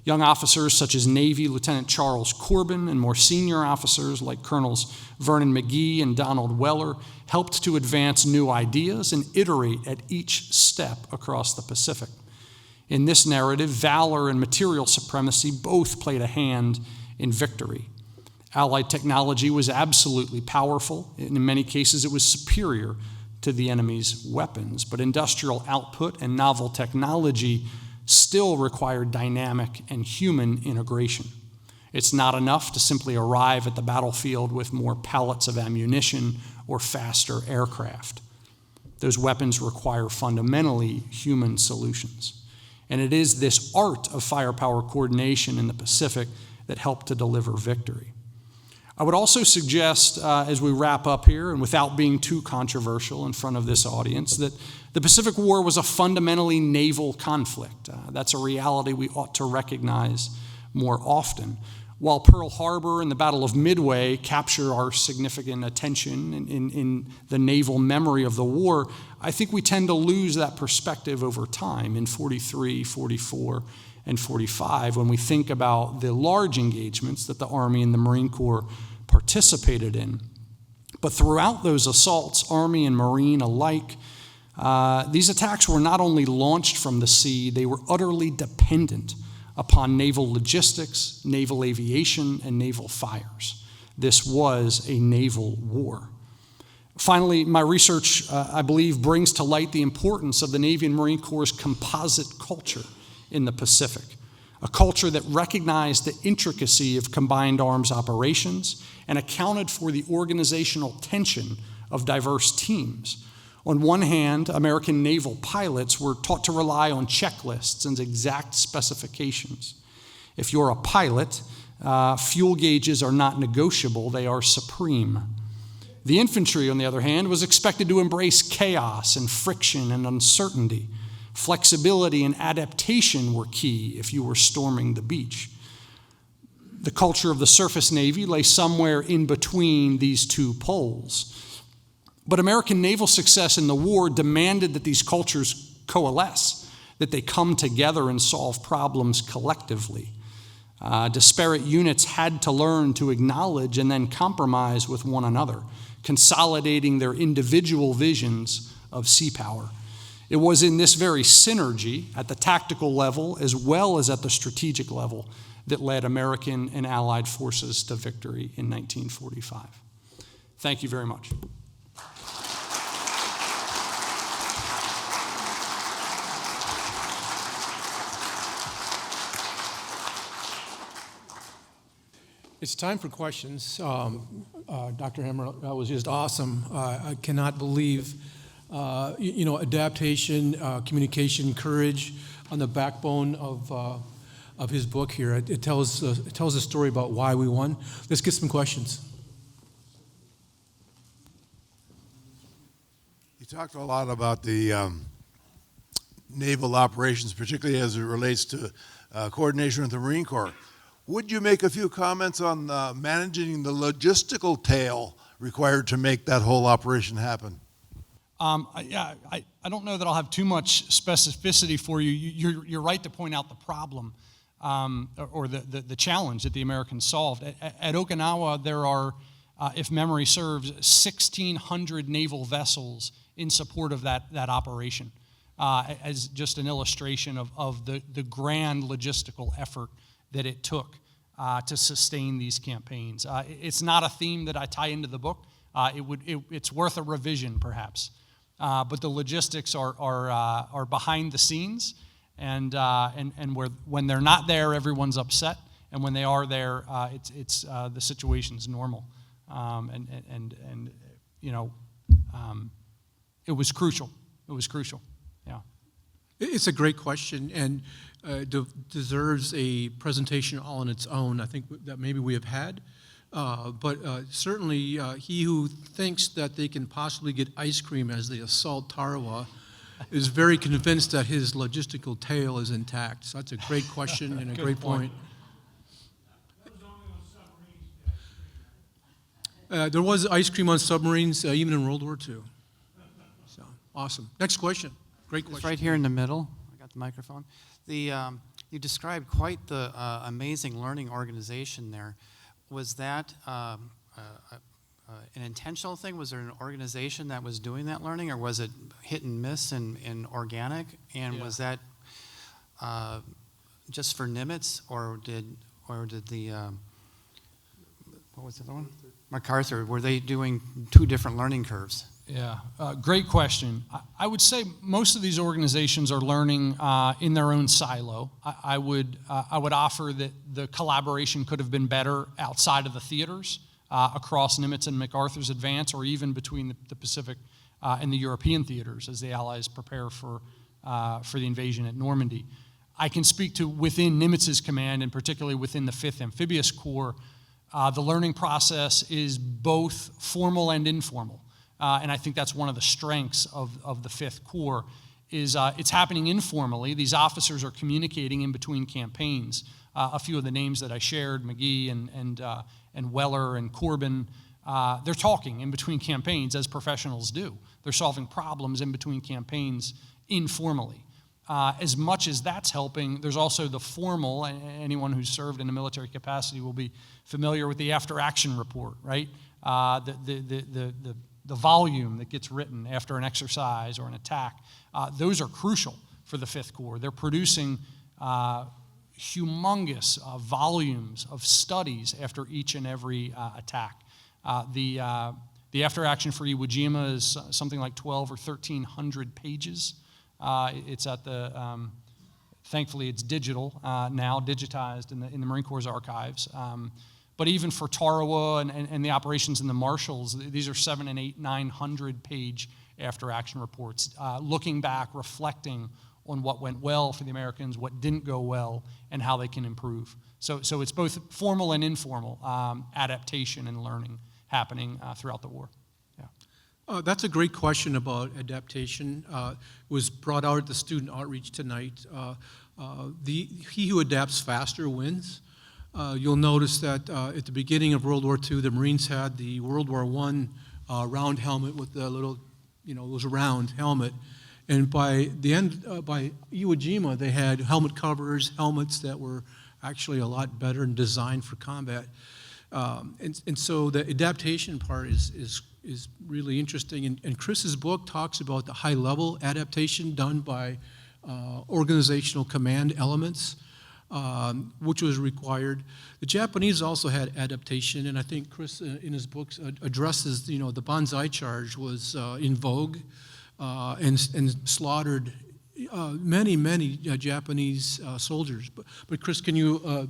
Young officers such as Navy Lieutenant Charles Corbin and more senior officers like Colonels Vernon McGee and Donald Weller helped to advance new ideas and iterate at each step across the Pacific. In this narrative, valor and material supremacy both played a hand in victory. Allied technology was absolutely powerful, and in many cases it was superior to the enemy's weapons, but industrial output and novel technology still require dynamic and human integration. It's not enough to simply arrive at the battlefield with more pallets of ammunition or faster aircraft. Those weapons require fundamentally human solutions. And it is this art of firepower coordination in the Pacific that helped to deliver victory. I would also suggest, as we wrap up here, and without being too controversial in front of this audience, that the Pacific War was a fundamentally naval conflict. That's a reality we ought to recognize, more often. While Pearl Harbor and the Battle of Midway capture our significant attention in the naval memory of the war, I think we tend to lose that perspective over time in 43, 44, and 45 when we think about the large engagements that the Army and the Marine Corps participated in. But throughout those assaults, Army and Marine alike, these attacks were not only launched from the sea, they were utterly dependent upon naval logistics, naval aviation, and naval fires. This was a naval war. Finally, my research, I believe, brings to light the importance of the Navy and Marine Corps' composite culture in the Pacific, a culture that recognized the intricacy of combined arms operations and accounted for the organizational tension of diverse teams. On one hand, American naval pilots were taught to rely on checklists and exact specifications. If you're a pilot, fuel gauges are not negotiable, they are supreme. The infantry, on the other hand, was expected to embrace chaos and friction and uncertainty. Flexibility and adaptation were key if you were storming the beach. The culture of the surface Navy lay somewhere in between these two poles. But American naval success in the war demanded that these cultures coalesce, that they come together and solve problems collectively. Disparate units had to learn to acknowledge and then compromise with one another, consolidating their individual visions of sea power. It was in this very synergy at the tactical level as well as at the strategic level that led American and Allied forces to victory in 1945. Thank you very much. It's time for questions. Dr. HEMLER, that was just awesome. I cannot believe, adaptation, communication, courage on the backbone of his book here. It tells a story about why we won. Let's get some questions. You talked a lot about the naval operations, particularly as it relates to coordination with the Marine Corps. Would you make a few comments on managing the logistical tail required to make that whole operation happen? I don't know that I'll have too much specificity for you. You're right to point out the problem or the challenge that the Americans solved. At Okinawa, there are, if memory serves, 1,600 naval vessels in support of that operation, as just an illustration of the grand logistical effort that it took to sustain these campaigns. It's not a theme that I tie into the book. It's worth a revision, perhaps. But the logistics are behind the scenes, and when they're not there, everyone's upset, and when they are there, it's the situation's normal, it was crucial. It was crucial. Yeah. It's a great question, and deserves a presentation all on its own. I think that maybe we have had, but certainly he who thinks that they can possibly get ice cream as they assault Tarawa is very convinced that his logistical tail is intact. So that's a great question and a great point. There was ice cream on submarines even in World War II. So awesome. Next question. Great question. It's right here in the middle. I got the microphone. You described quite the amazing learning organization there. Was that an intentional thing? Was there an organization that was doing that learning, or was it hit and miss and organic? And was that just for Nimitz, or did the what was the other one? MacArthur. Were they doing two different learning curves? Yeah, great question. I would say most of these organizations are learning in their own silo. I would offer that the collaboration could have been better outside of the theaters, across Nimitz and MacArthur's advance, or even between the Pacific and the European theaters as the Allies prepare for the invasion at Normandy. I can speak to within Nimitz's command, and particularly within the 5th Amphibious Corps, the learning process is both formal and informal. And I think that's one of the strengths of the 5th Corps, is it's happening informally. These officers are communicating in between campaigns. A few of the names that I shared, McGee and Weller and Corbin, they're talking in between campaigns as professionals do. They're solving problems in between campaigns informally. As much as that's helping, there's also the formal, anyone who's served in a military capacity will be familiar with the after-action report, right? The volume that gets written after an exercise or an attack, those are crucial for the Fifth Corps. They're producing humongous volumes of studies after each and every attack. The after-action for Iwo Jima is something like 12 or 1,300 pages. It's at the, thankfully it's digital now, digitized in the Marine Corps archives. But even for Tarawa and the operations in the Marshalls, these are 700 and 800, 900 page after-action reports, looking back, reflecting on what went well for the Americans, what didn't go well, and how they can improve. So it's both formal and informal adaptation and learning happening throughout the war. Yeah. That's a great question about adaptation. Was brought out at the student outreach tonight. He who adapts faster wins. You'll notice that at the beginning of World War II, the Marines had the World War I round helmet with the little, it was a round helmet. And by the end, by Iwo Jima, they had helmet covers, helmets that were actually a lot better and designed for combat. And so the adaptation part is really interesting. And Chris's book talks about the high-level adaptation done by organizational command elements, which was required. The Japanese also had adaptation, and I think Chris, in his books, addresses, the Banzai charge was in vogue and slaughtered many Japanese soldiers. But Chris, can you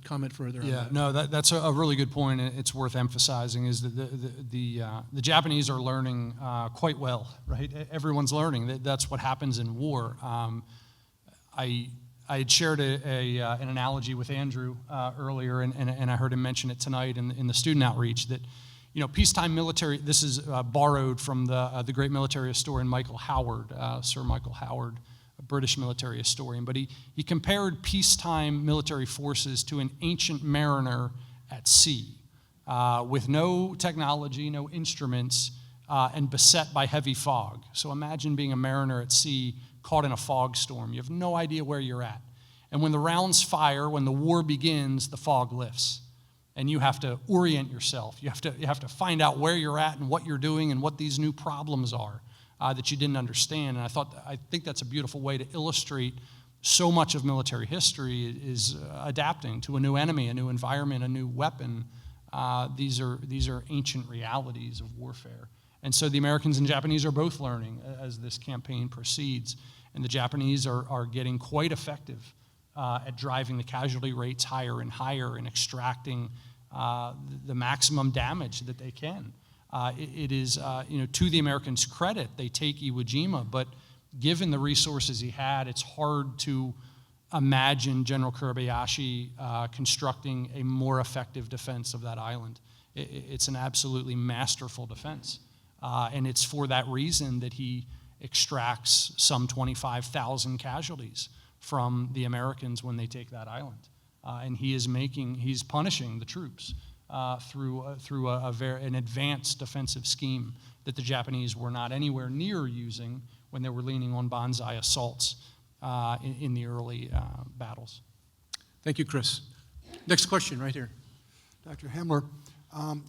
comment further on that? No, that's a really good point, and it's worth emphasizing, is that the Japanese are learning quite well, right? Everyone's learning. That's what happens in war. I had shared an analogy with Andrew earlier, and I heard him mention it tonight in the student outreach, that peacetime military, this is borrowed from the great military historian Michael Howard, Sir Michael Howard, a British military historian, but he compared peacetime military forces to an ancient mariner at sea with no technology, no instruments, and beset by heavy fog. So imagine being a mariner at sea caught in a fog storm. You have no idea where you're at. And when the rounds fire, when the war begins, the fog lifts. And you have to orient yourself. You have to find out where you're at and what you're doing and what these new problems are that you didn't understand. And I think that's a beautiful way to illustrate so much of military history is adapting to a new enemy, a new environment, a new weapon. These are ancient realities of warfare. And so the Americans and Japanese are both learning as this campaign proceeds. And the Japanese are getting quite effective at driving the casualty rates higher and higher and extracting the maximum damage that they can. It is, to the Americans' credit, they take Iwo Jima, but given the resources he had, it's hard to imagine General Kobayashi constructing a more effective defense of that island. It's an absolutely masterful defense. And it's for that reason that he extracts some 25,000 casualties from the Americans when they take that island. And he's punishing the troops through an advanced defensive scheme that the Japanese were not anywhere near using when they were leaning on Banzai assaults in the early battles. Thank you, Chris. Next question right here. Dr. HEMLER,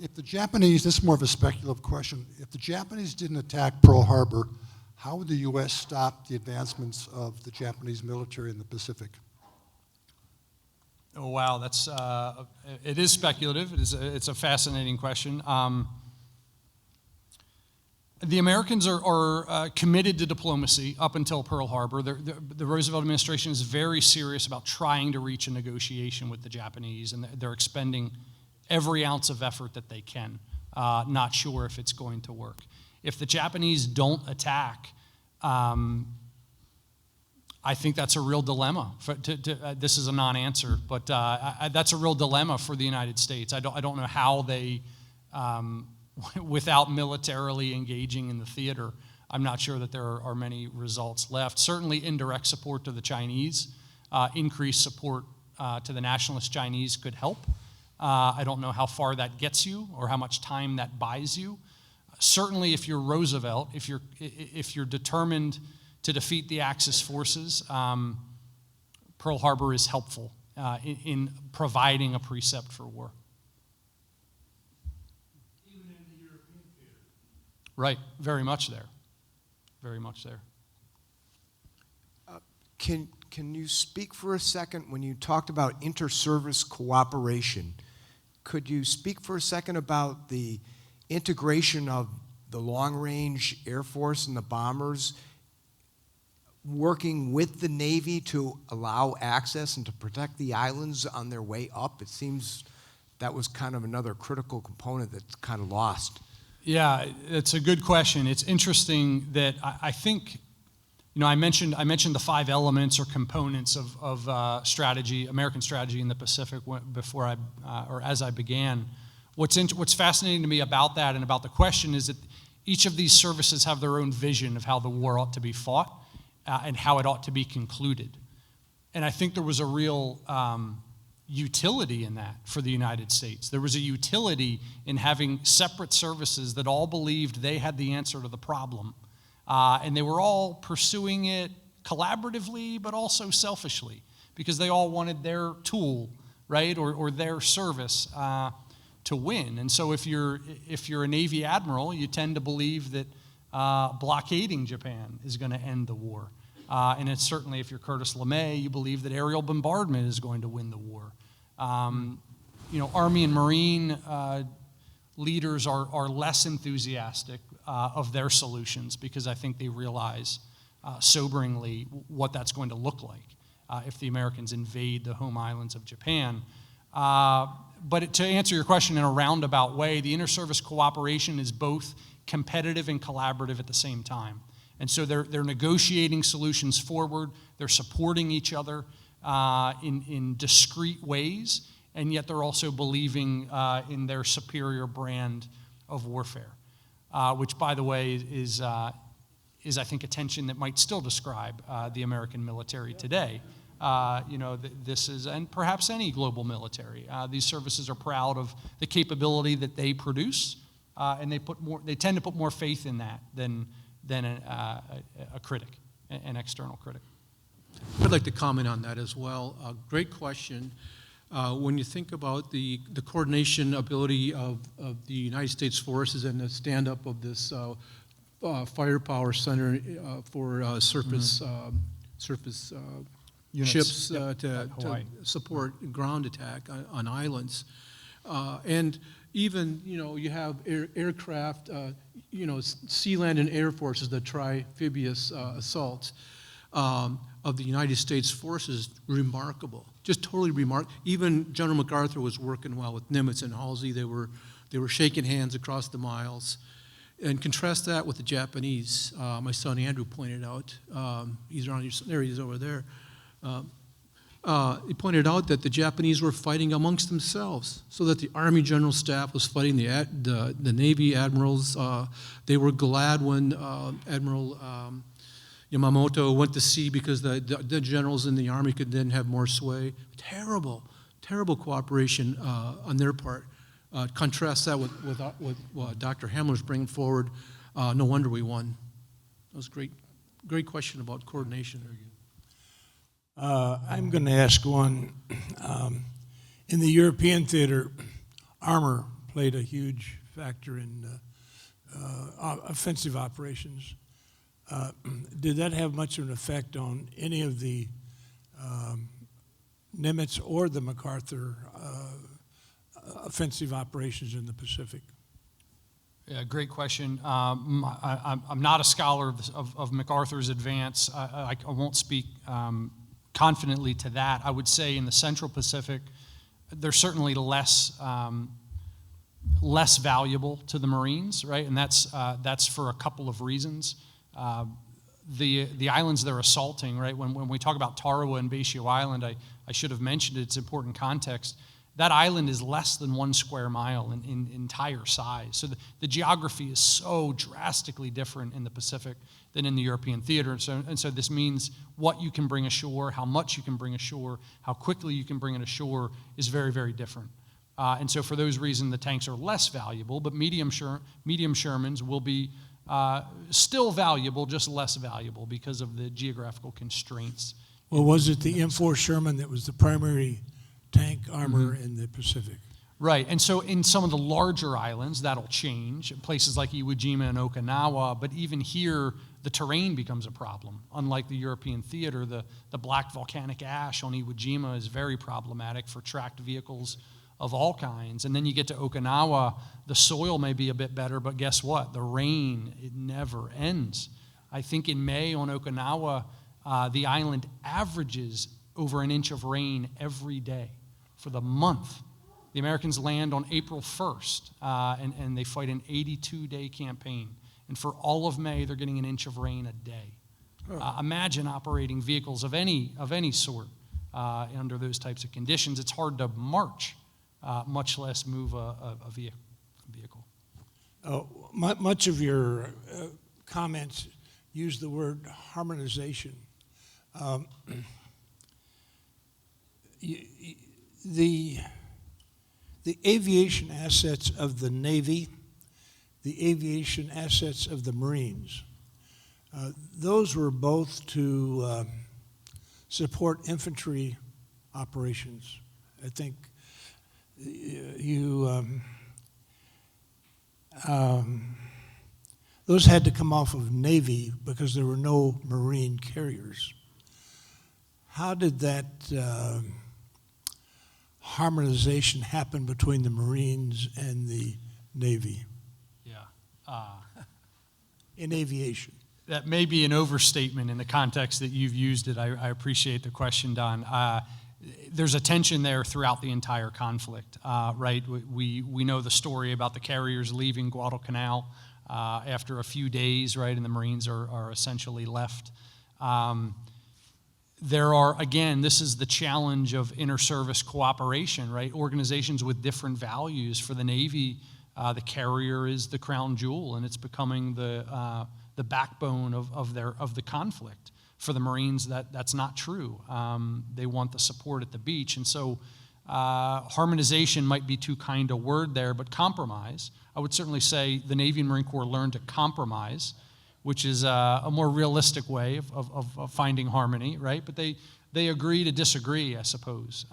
if the Japanese, this is more of a speculative question, if the Japanese didn't attack Pearl Harbor, how would the U.S. stop the advancements of the Japanese military in the Pacific? Oh, wow, it is speculative. It's a fascinating question. The Americans are committed to diplomacy up until Pearl Harbor. The Roosevelt administration is very serious about trying to reach a negotiation with the Japanese, and they're expending every ounce of effort that they can, not sure if it's going to work. If the Japanese don't attack, I think that's a real dilemma. This is a non-answer, but that's a real dilemma for the United States. I don't know how they, without militarily engaging in the theater, I'm not sure that there are many results left. Certainly indirect support to the Chinese, increased support to the nationalist Chinese could help. I don't know how far that gets you or how much time that buys you. Certainly if you're Roosevelt, if you're determined to defeat the Axis forces, Pearl Harbor is helpful in providing a precept for war. Even in the European theater. Right, very much there. Very much there. Can you speak for a second when you talked about inter-service cooperation? Could you speak for a second about the integration of the long-range Air Force and the bombers working with the Navy to allow access and to protect the islands on their way up? It seems that was kind of another critical component that's kind of lost. Yeah, it's a good question. It's interesting that I think, I mentioned the 5 elements or components of strategy, American strategy in the Pacific before as I began. What's fascinating to me about that and about the question is that each of these services have their own vision of how the war ought to be fought and how it ought to be concluded. And I think there was a real utility in that for the United States. There was a utility in having separate services that all believed they had the answer to the problem. And they were all pursuing it collaboratively, but also selfishly, because they all wanted their tool, right, or their service to win. And so if you're a Navy admiral, you tend to believe that blockading Japan is going to end the war. And it's certainly, if you're Curtis LeMay, you believe that aerial bombardment is going to win the war. Army and Marine leaders are less enthusiastic of their solutions because I think they realize soberingly what that's going to look like if the Americans invade the home islands of Japan. But to answer your question in a roundabout way, the inter-service cooperation is both competitive and collaborative at the same time. And so they're negotiating solutions forward, they're supporting each other in discrete ways, and yet they're also believing in their superior brand of warfare, which, by the way, is I think, a tension that might still describe the American military today. This is, and perhaps any global military. These services are proud of the capability that they produce, and they tend to put more faith in that than a critic, an external critic. I'd like to comment on that as well. Great question. When you think about the coordination ability of the United States forces and the stand-up of this firepower center for surface ships to support ground attack on islands, and even you have aircraft, sea, land, and air forces, the Amphibious assaults of the United States forces, remarkable, just totally remarkable. Even General MacArthur was working well with Nimitz and Halsey. They were shaking hands across the miles. And contrast that with the Japanese. My son Andrew pointed out. He's around there. He's over there. He pointed out that the Japanese were fighting amongst themselves, so that the Army General Staff was fighting the Navy admirals. They were glad when Admiral Yamamoto went to sea because the generals in the Army could then have more sway. Terrible cooperation on their part. Contrast that with what Dr. HEMLER's bringing forward. No wonder we won. That was great question about coordination. I'm going to ask one. In the European theater, armor played a huge factor in offensive operations. Did that have much of an effect on any of the Nimitz or the MacArthur offensive operations in the Pacific? Yeah, great question. I'm not a scholar of MacArthur's advance. I won't speak confidently to that. I would say in the Central Pacific, they're certainly less valuable to the Marines, right? And that's for a couple of reasons. The islands they're assaulting, right? When we talk about Tarawa and Basio Island, I should have mentioned its important context. That island is less than 1 square mile in entire size. So the geography is so drastically different in the Pacific than in the European theater. And so this means what you can bring ashore, how much you can bring ashore, how quickly you can bring it ashore is very, very different. And so for those reasons, the tanks are less valuable, but medium Shermans will be still valuable, just less valuable because of the geographical constraints. Well, was it the M4 Sherman that was the primary tank armor in the Pacific? Right, and so in some of the larger islands, that'll change, places like Iwo Jima and Okinawa, but even here, the terrain becomes a problem. Unlike the European theater, the black volcanic ash on Iwo Jima is very problematic for tracked vehicles of all kinds. And then you get to Okinawa, the soil may be a bit better, but guess what? The rain, it never ends. I think in May on Okinawa, the island averages over an inch of rain every day for the month. The Americans land on April 1st, and they fight an 82-day campaign. And for all of May, they're getting an inch of rain a day. Imagine operating vehicles of any sort under those types of conditions. It's hard to march, much less move a vehicle. Much of your comments use the word harmonization. The aviation assets of the Navy, the aviation assets of the Marines, those were both to support infantry operations. I think those had to come off of Navy because there were no Marine carriers. How did that harmonization happen between the Marines and the Navy? Yeah. In aviation? That may be an overstatement in the context that you've used it. I appreciate the question, Don. There's a tension there throughout the entire conflict, right? We know the story about the carriers leaving Guadalcanal after a few days, right, and the Marines are essentially left. There are, again, this is the challenge of inter-service cooperation, right? Organizations with different values. For the Navy, the carrier is the crown jewel, and it's becoming the backbone of the conflict. For the Marines, that's not true. They want the support at the beach, and so harmonization might be too kind a word there, but compromise. I would certainly say the Navy and Marine Corps learned to compromise, which is a more realistic way of finding harmony, right? But they agree to disagree, I suppose.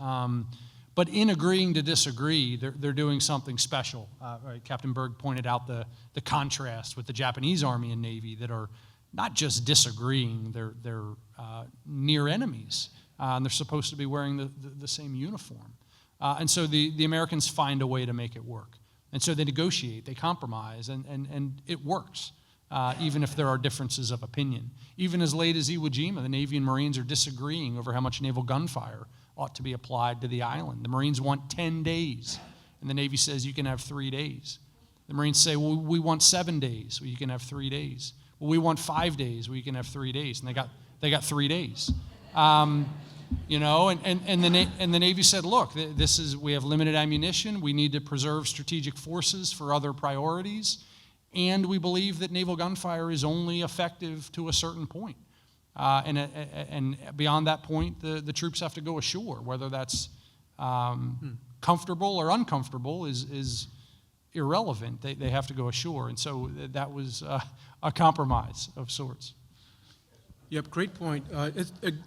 But in agreeing to disagree, they're doing something special. Right? Captain Berg pointed out the contrast with the Japanese Army and Navy that are not just disagreeing, they're near enemies. And they're supposed to be wearing the same uniform. And so the Americans find a way to make it work. And so they negotiate, they compromise, and it works. Even if there are differences of opinion. Even as late as Iwo Jima, the Navy and Marines are disagreeing over how much naval gunfire ought to be applied to the island. The Marines want 10 days, and the Navy says you can have 3 days. The Marines say, well, we want 7 days, well, you can have 3 days. Well, we want 5 days, well, you can have 3 days, and they got 3 days. You know, and the Navy said, look, we have limited ammunition, we need to preserve strategic forces for other priorities. And we believe that naval gunfire is only effective to a certain point. And beyond that point, the troops have to go ashore. Whether that's comfortable or uncomfortable is irrelevant. They have to go ashore. And so that was a compromise of sorts. Yep, great point.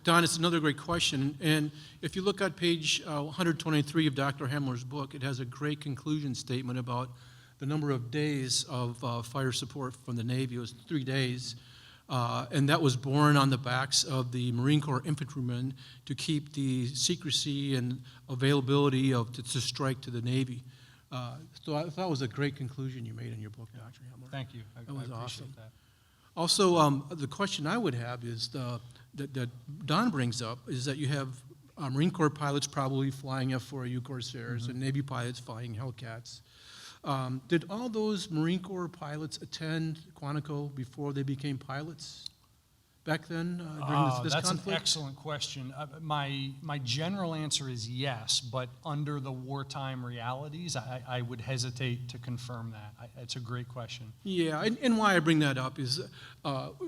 Don, it's another great question. And if you look at page 123 of Dr. HEMLER's book, it has a great conclusion statement about the number of days of fire support from the Navy. It was 3 days, and that was borne on the backs of the Marine Corps infantrymen to keep the secrecy and availability to strike to the Navy. So I thought it was a great conclusion you made in your book, Dr. HEMLER. Thank you. That was I awesome. that. Also, the question I would have is that Don brings up is that you have Marine Corps pilots probably flying F-4U Corsairs and Navy pilots flying Hellcats. Did all those Marine Corps pilots attend Quantico before they became pilots? back then during this That's conflict? an excellent question. My general answer is yes, but under the wartime realities, I would hesitate to confirm that. It's a great question. Yeah, and why I bring that up is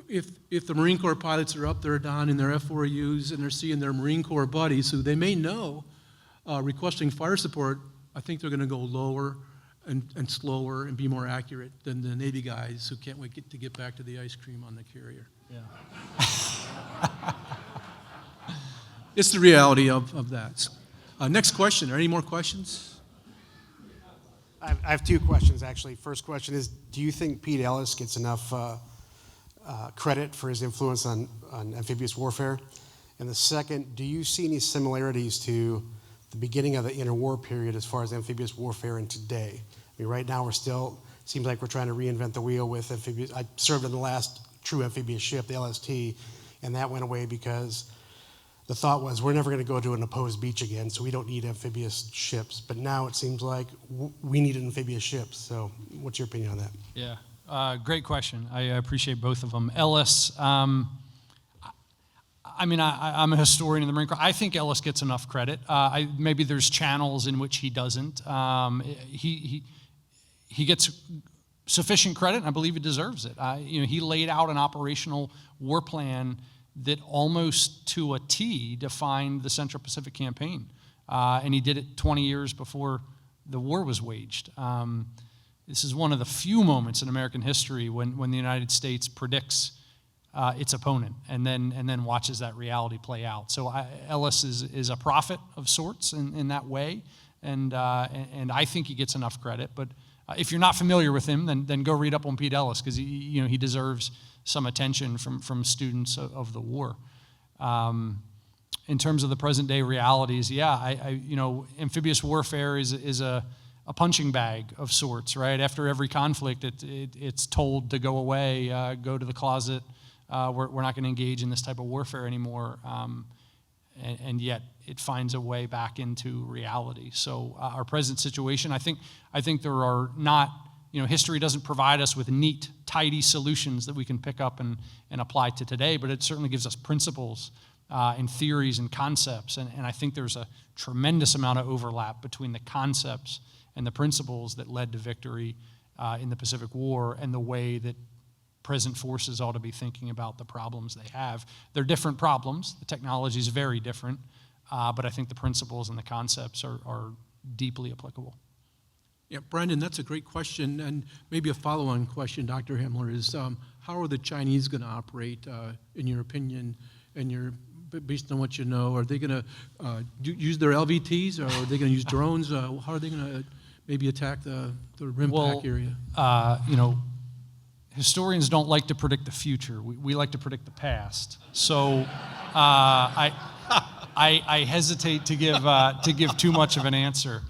if the Marine Corps pilots are up there, Don, in their F4Us, and they're seeing their Marine Corps buddies who they may know requesting fire support, I think they're going to go lower and slower and be more accurate than the Navy guys who can't wait to get back to the ice cream on the carrier. Yeah. It's the reality of that. Next question. Are any more questions? I have two questions, actually. First question is, do you think Pete Ellis gets enough credit for his influence on amphibious warfare? And the second, do you see any similarities to the beginning of the interwar period as far as amphibious warfare and today? I mean, right now we're still, seems like we're trying to reinvent the wheel with amphibious. I served in the last true amphibious ship, the LST, and that went away because the thought was we're never going to go to an opposed beach again, so we don't need amphibious ships. But now it seems like we need amphibious ships. So what's your opinion on that? Yeah, great question. I appreciate both of them. Ellis, I mean, I'm a historian in the Marine Corps. I think Ellis gets enough credit. Maybe there's channels in which he doesn't. He gets sufficient credit, and I believe he deserves it. He laid out an operational war plan that almost to a T defined the Central Pacific Campaign, and he did it 20 years before the war was waged. This is one of the few moments in American history when the United States predicts its opponent and then watches that reality play out. So Ellis is a prophet of sorts in that way, and I think he gets enough credit. But if you're not familiar with him, then go read up on Pete Ellis, because he deserves some attention from students of the war. In terms of the present day realities, amphibious warfare is a punching bag of sorts, right? After every conflict, it's told to go away, go to the closet. We're not going to engage in this type of warfare anymore, and yet it finds a way back into reality. So our present situation, I think there are not, history doesn't provide us with neat, tidy solutions that we can pick up and apply to today, but it certainly gives us principles and theories and concepts, and I think there's a tremendous amount of overlap between the concepts and the principles that led to victory in the Pacific War and the way that present forces ought to be thinking about the problems they have. They're different problems. The technology is very different, but I think the principles and the concepts are deeply applicable. Yeah, Brandon, that's a great question, and maybe a follow-on question, Dr. HEMLER, is how are the Chinese going to operate, in your opinion, and based on what you know? Are they going to use their LVTs, or are they going to use drones? How are they going to maybe attack the RIMPAC area? Historians don't like to predict the future. We like to predict the past. So I hesitate to give too much of an answer.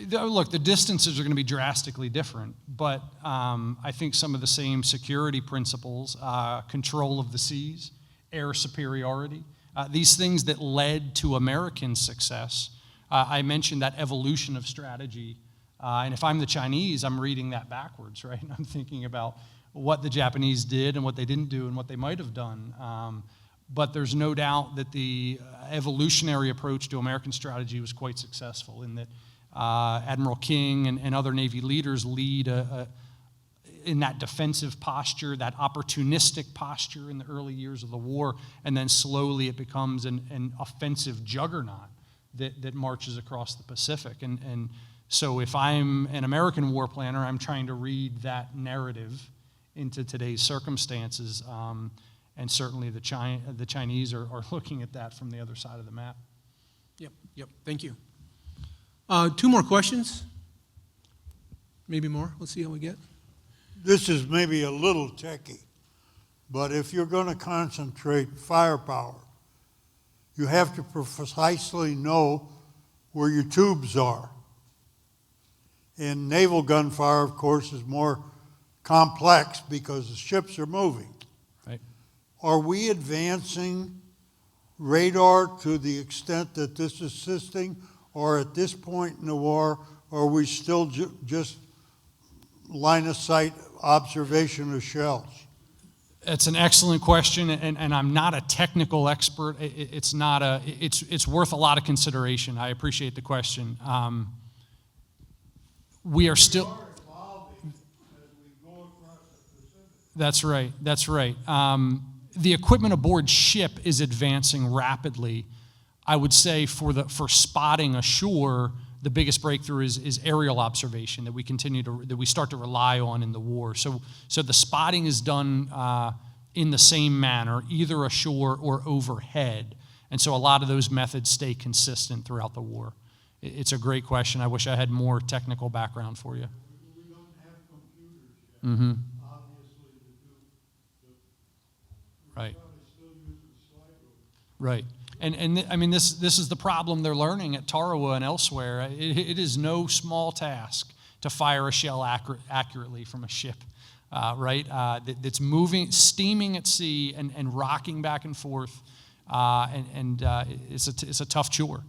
Look, the distances are going to be drastically different, but I think some of the same security principles, control of the seas, air superiority, these things that led to American success. I mentioned that evolution of strategy. And if I'm the Chinese, I'm reading that backwards, right? I'm thinking about what the Japanese did and what they didn't do and what they might have done. But there's no doubt that the evolutionary approach to American strategy was quite successful in that Admiral King and other Navy leaders lead in that defensive posture, that opportunistic posture in the early years of the war, and then slowly it becomes an offensive juggernaut that marches across the Pacific. And so if I'm an American war planner, I'm trying to read that narrative into today's circumstances, and certainly the Chinese are looking at that from the other side of the map. Yep, thank you. 2 more questions? Maybe more? Let's see how we get. This is maybe a little techy, but if you're going to concentrate firepower, you have to precisely know where your tubes are. And naval gunfire, of course, is more complex because the ships are moving. Right. Are we advancing radar to the extent that this is assisting, or at this point in the war, are we still just line of sight observation of shells? It's an excellent question, and I'm not a technical expert. It's worth a lot of consideration. I appreciate the question. We are still. That's right. That's right. The equipment aboard ship is advancing rapidly. I would say for spotting ashore, the biggest breakthrough is aerial observation that we start to rely on in the war. So the spotting is done in the same manner, either ashore or overhead, and so a lot of those methods stay consistent throughout the war. It's a great question. I wish I had more technical background for you. We don't have computers yet, Mm-hmm. obviously, to do Right. probably still using slide rule. Right. I mean, this is the problem they're learning at Tarawa and elsewhere. It is no small task to fire a shell accurately from a ship, right? That's moving, steaming at sea and rocking back and forth, it's a tough chore.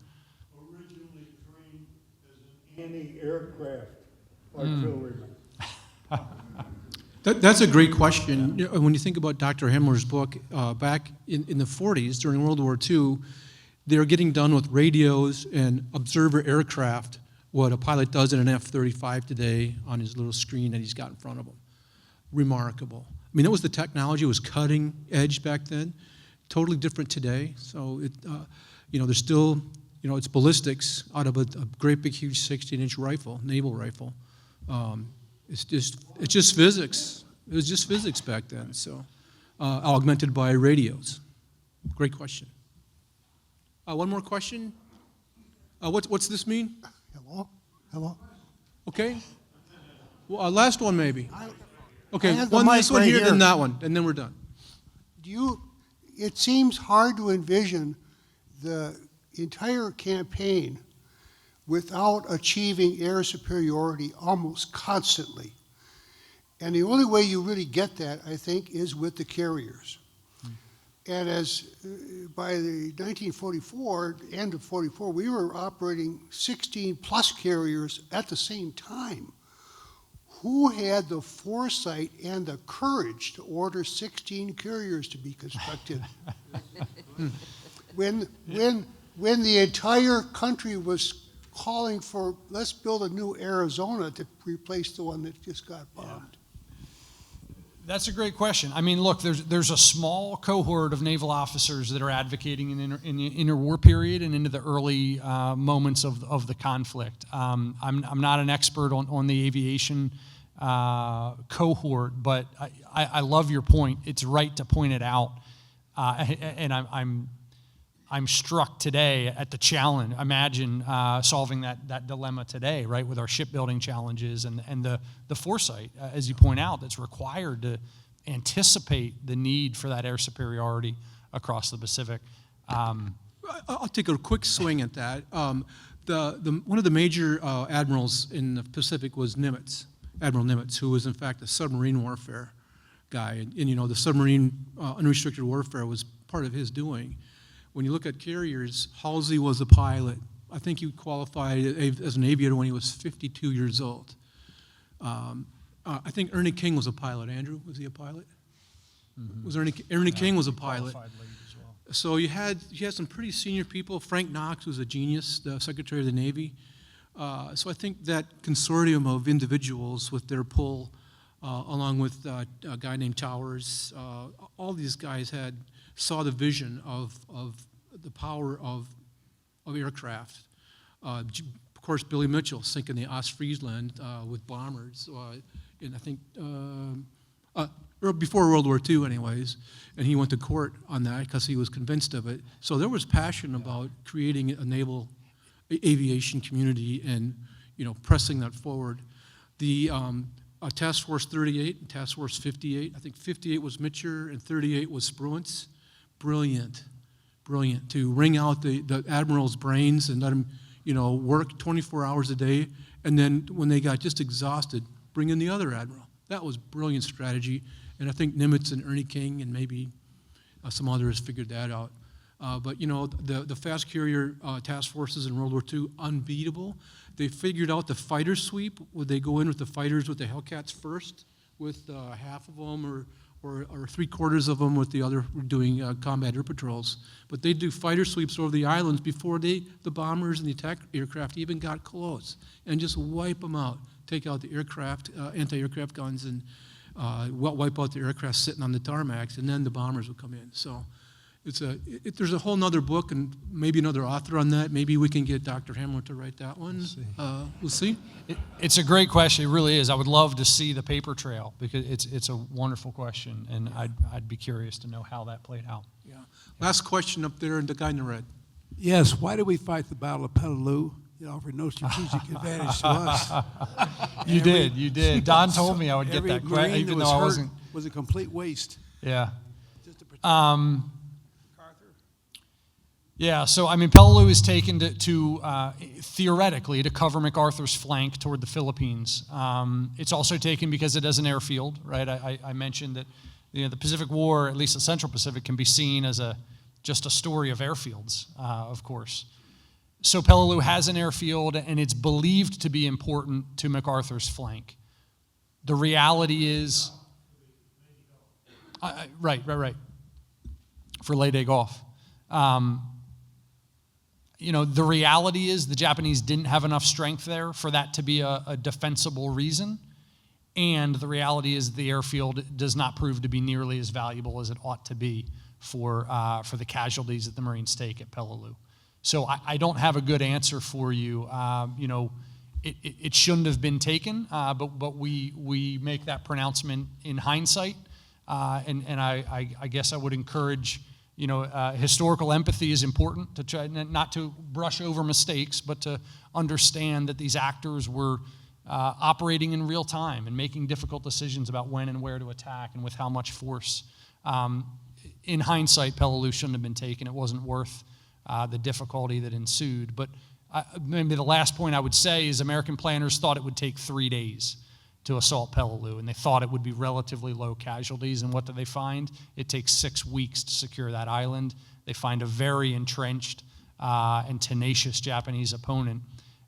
Originally trained as an anti-aircraft artilleryman. That's a great question. You know, when you think about Dr. HEMLER's book, back in the 40s, during World War II, they were getting done with radios and observer aircraft, what a pilot does in an F-35 today on his little screen that he's got in front of him. Remarkable. I mean, that was the technology. It was cutting edge back then. Totally different today. So, there's still, it's ballistics out of a great big huge 16-inch rifle, naval rifle. It's just physics. It was just physics back then, so augmented by radios. Great question. One more question. What's this mean? Hello. Okay. Well, last one maybe. Okay, I have the this mic one right here, here. then that one, and then we're done. It seems hard to envision the entire campaign without achieving air superiority almost constantly. And the only way you really get that, I think, is with the carriers. And by the 1944, end of 44, we were operating 16 plus carriers at the same time. Who had the foresight and the courage to order 16 carriers to be constructed? When the entire country was calling for, let's build a new Arizona to replace the one that just got bombed. That's a great question. I mean, look, there's a small cohort of naval officers that are advocating in the interwar period and into the early moments of the conflict. I'm not an expert on the aviation cohort, but I love your point. It's right to point it out, and I'm struck today at the challenge. Imagine solving that dilemma today, right, with our shipbuilding challenges and the foresight, as you point out, that's required to anticipate the need for that air superiority across the Pacific. I'll take a quick swing at that. One of the major admirals in the Pacific was Nimitz, Admiral Nimitz, who was in fact a submarine warfare guy, and the submarine unrestricted warfare was part of his doing. When you look at carriers, Halsey was a pilot. I think he qualified as an aviator when he was 52 years old. I think Ernie King was a pilot. Andrew, was he a pilot? Mm-hmm. Was Ernie King was a pilot. Qualified late as well. So you had some pretty senior people. Frank Knox was a genius, the Secretary of the Navy. So I think that consortium of individuals with their pull, along with a guy named Towers, all these guys saw the vision of the power of aircraft. Of course, Billy Mitchell sinking the Ostfriesland with bombers, and I think before World War II, anyways. And he went to court on that because he was convinced of it. So there was passion about creating a naval aviation community and pressing that forward. The Task Force 38 and Task Force 58. I think 58 was Mitcher and 38 was Spruance. Brilliant to wring out the admiral's brains and let him, work 24 hours a day, and then when they got just exhausted, bring in the other admiral. That was brilliant strategy, and I think Nimitz and Ernie King and maybe some others figured that out. But the fast carrier task forces in World War II, unbeatable. They figured out the fighter sweep. Would they go in with the fighters with the Hellcats first, with half of them, or 3/4 of them with the other doing combat air patrols. But they do fighter sweeps over the islands before the bombers and the attack aircraft even got close, and just wipe them out, take out the aircraft, anti-aircraft guns, and wipe out the aircraft sitting on the tarmacs, and then the bombers would come in. So there's a whole nother book and maybe another author on that. Maybe we can get Dr. HEMLER to write that one. We'll see. It's a great question. It really is. I would love to see the paper trail because it's a wonderful question, and I'd be curious to know how that played out. Yeah. Last question up there, and the guy in the red. Yes, why did we fight the Battle of Peleliu? It offered no strategic advantage to us. You did. Don told me I would get that question, even though I wasn't. Was a complete waste. Yeah. Yeah, so I mean, Peleliu is taken to theoretically to cover MacArthur's flank toward the Philippines. It's also taken because it has an airfield, right? I mentioned that the Pacific War, at least the Central Pacific, can be seen as just a story of airfields, of course. So Peleliu has an airfield, and it's believed to be important to MacArthur's flank. The reality is, right, for Leyte Gulf. The reality is the Japanese didn't have enough strength there for that to be a defensible reason. And the reality is the airfield does not prove to be nearly as valuable as it ought to be for the casualties that the Marines take at Peleliu. So I don't have a good answer for you. It shouldn't have been taken, but we make that pronouncement in hindsight. And I guess I would encourage, historical empathy is important to try not to brush over mistakes, but to understand that these actors were operating in real time and making difficult decisions about when and where to attack and with how much force. In hindsight, Peleliu shouldn't have been taken. It wasn't worth the difficulty that ensued. But maybe the last point I would say is American planners thought it would take 3 days to assault Peleliu, and they thought it would be relatively low casualties. And what do they find? It takes 6 weeks to secure that island. They find a very entrenched and tenacious Japanese opponent.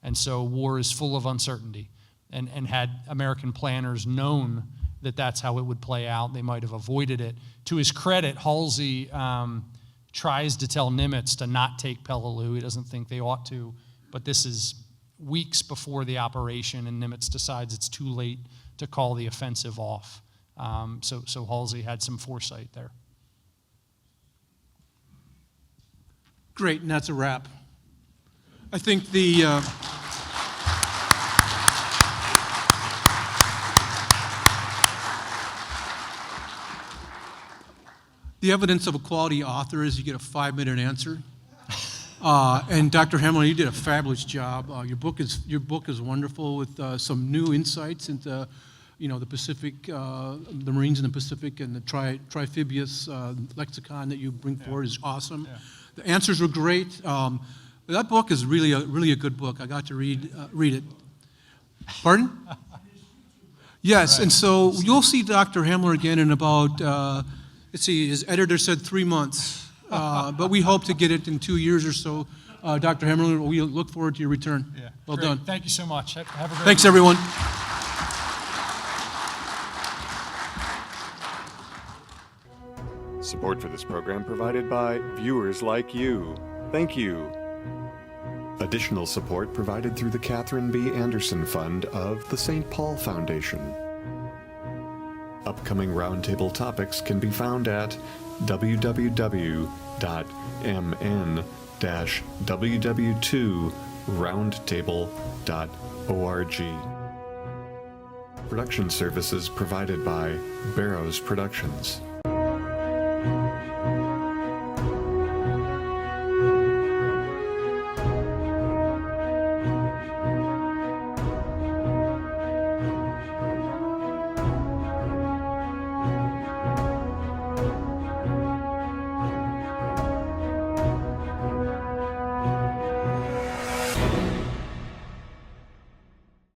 And so war is full of uncertainty. And had American planners known that that's how it would play out, they might have avoided it. To his credit, Halsey tries to tell Nimitz to not take Peleliu. He doesn't think they ought to, but this is weeks before the operation, and Nimitz decides it's too late to call the offensive off. So Halsey had some foresight there. Great, and that's a wrap. I think the evidence of a quality author is you get a 5-minute answer. And Dr. HEMLER, you did a fabulous job. Your book is wonderful with some new insights into, the Pacific, the Marines in the Pacific, and the Amphibious lexicon that you bring forward is awesome. Yeah. The answers were great. That book is really a good book. I got to read it. Pardon? Yes, right. And so you'll see Dr. HEMLER again in about, let's see, his editor said 3 months. But we hope to get it in 2 years or so. Dr. HEMLER, we look forward to your return. Yeah, well done. Thank you so much. Have a great Thanks, day. everyone. Support for this program provided by viewers like you. Thank you. Additional support provided through the Catherine B. Anderson Fund of the St. Paul Foundation. Upcoming roundtable topics can be found at www.mn-ww2roundtable.org. Production services provided by Barrows Productions.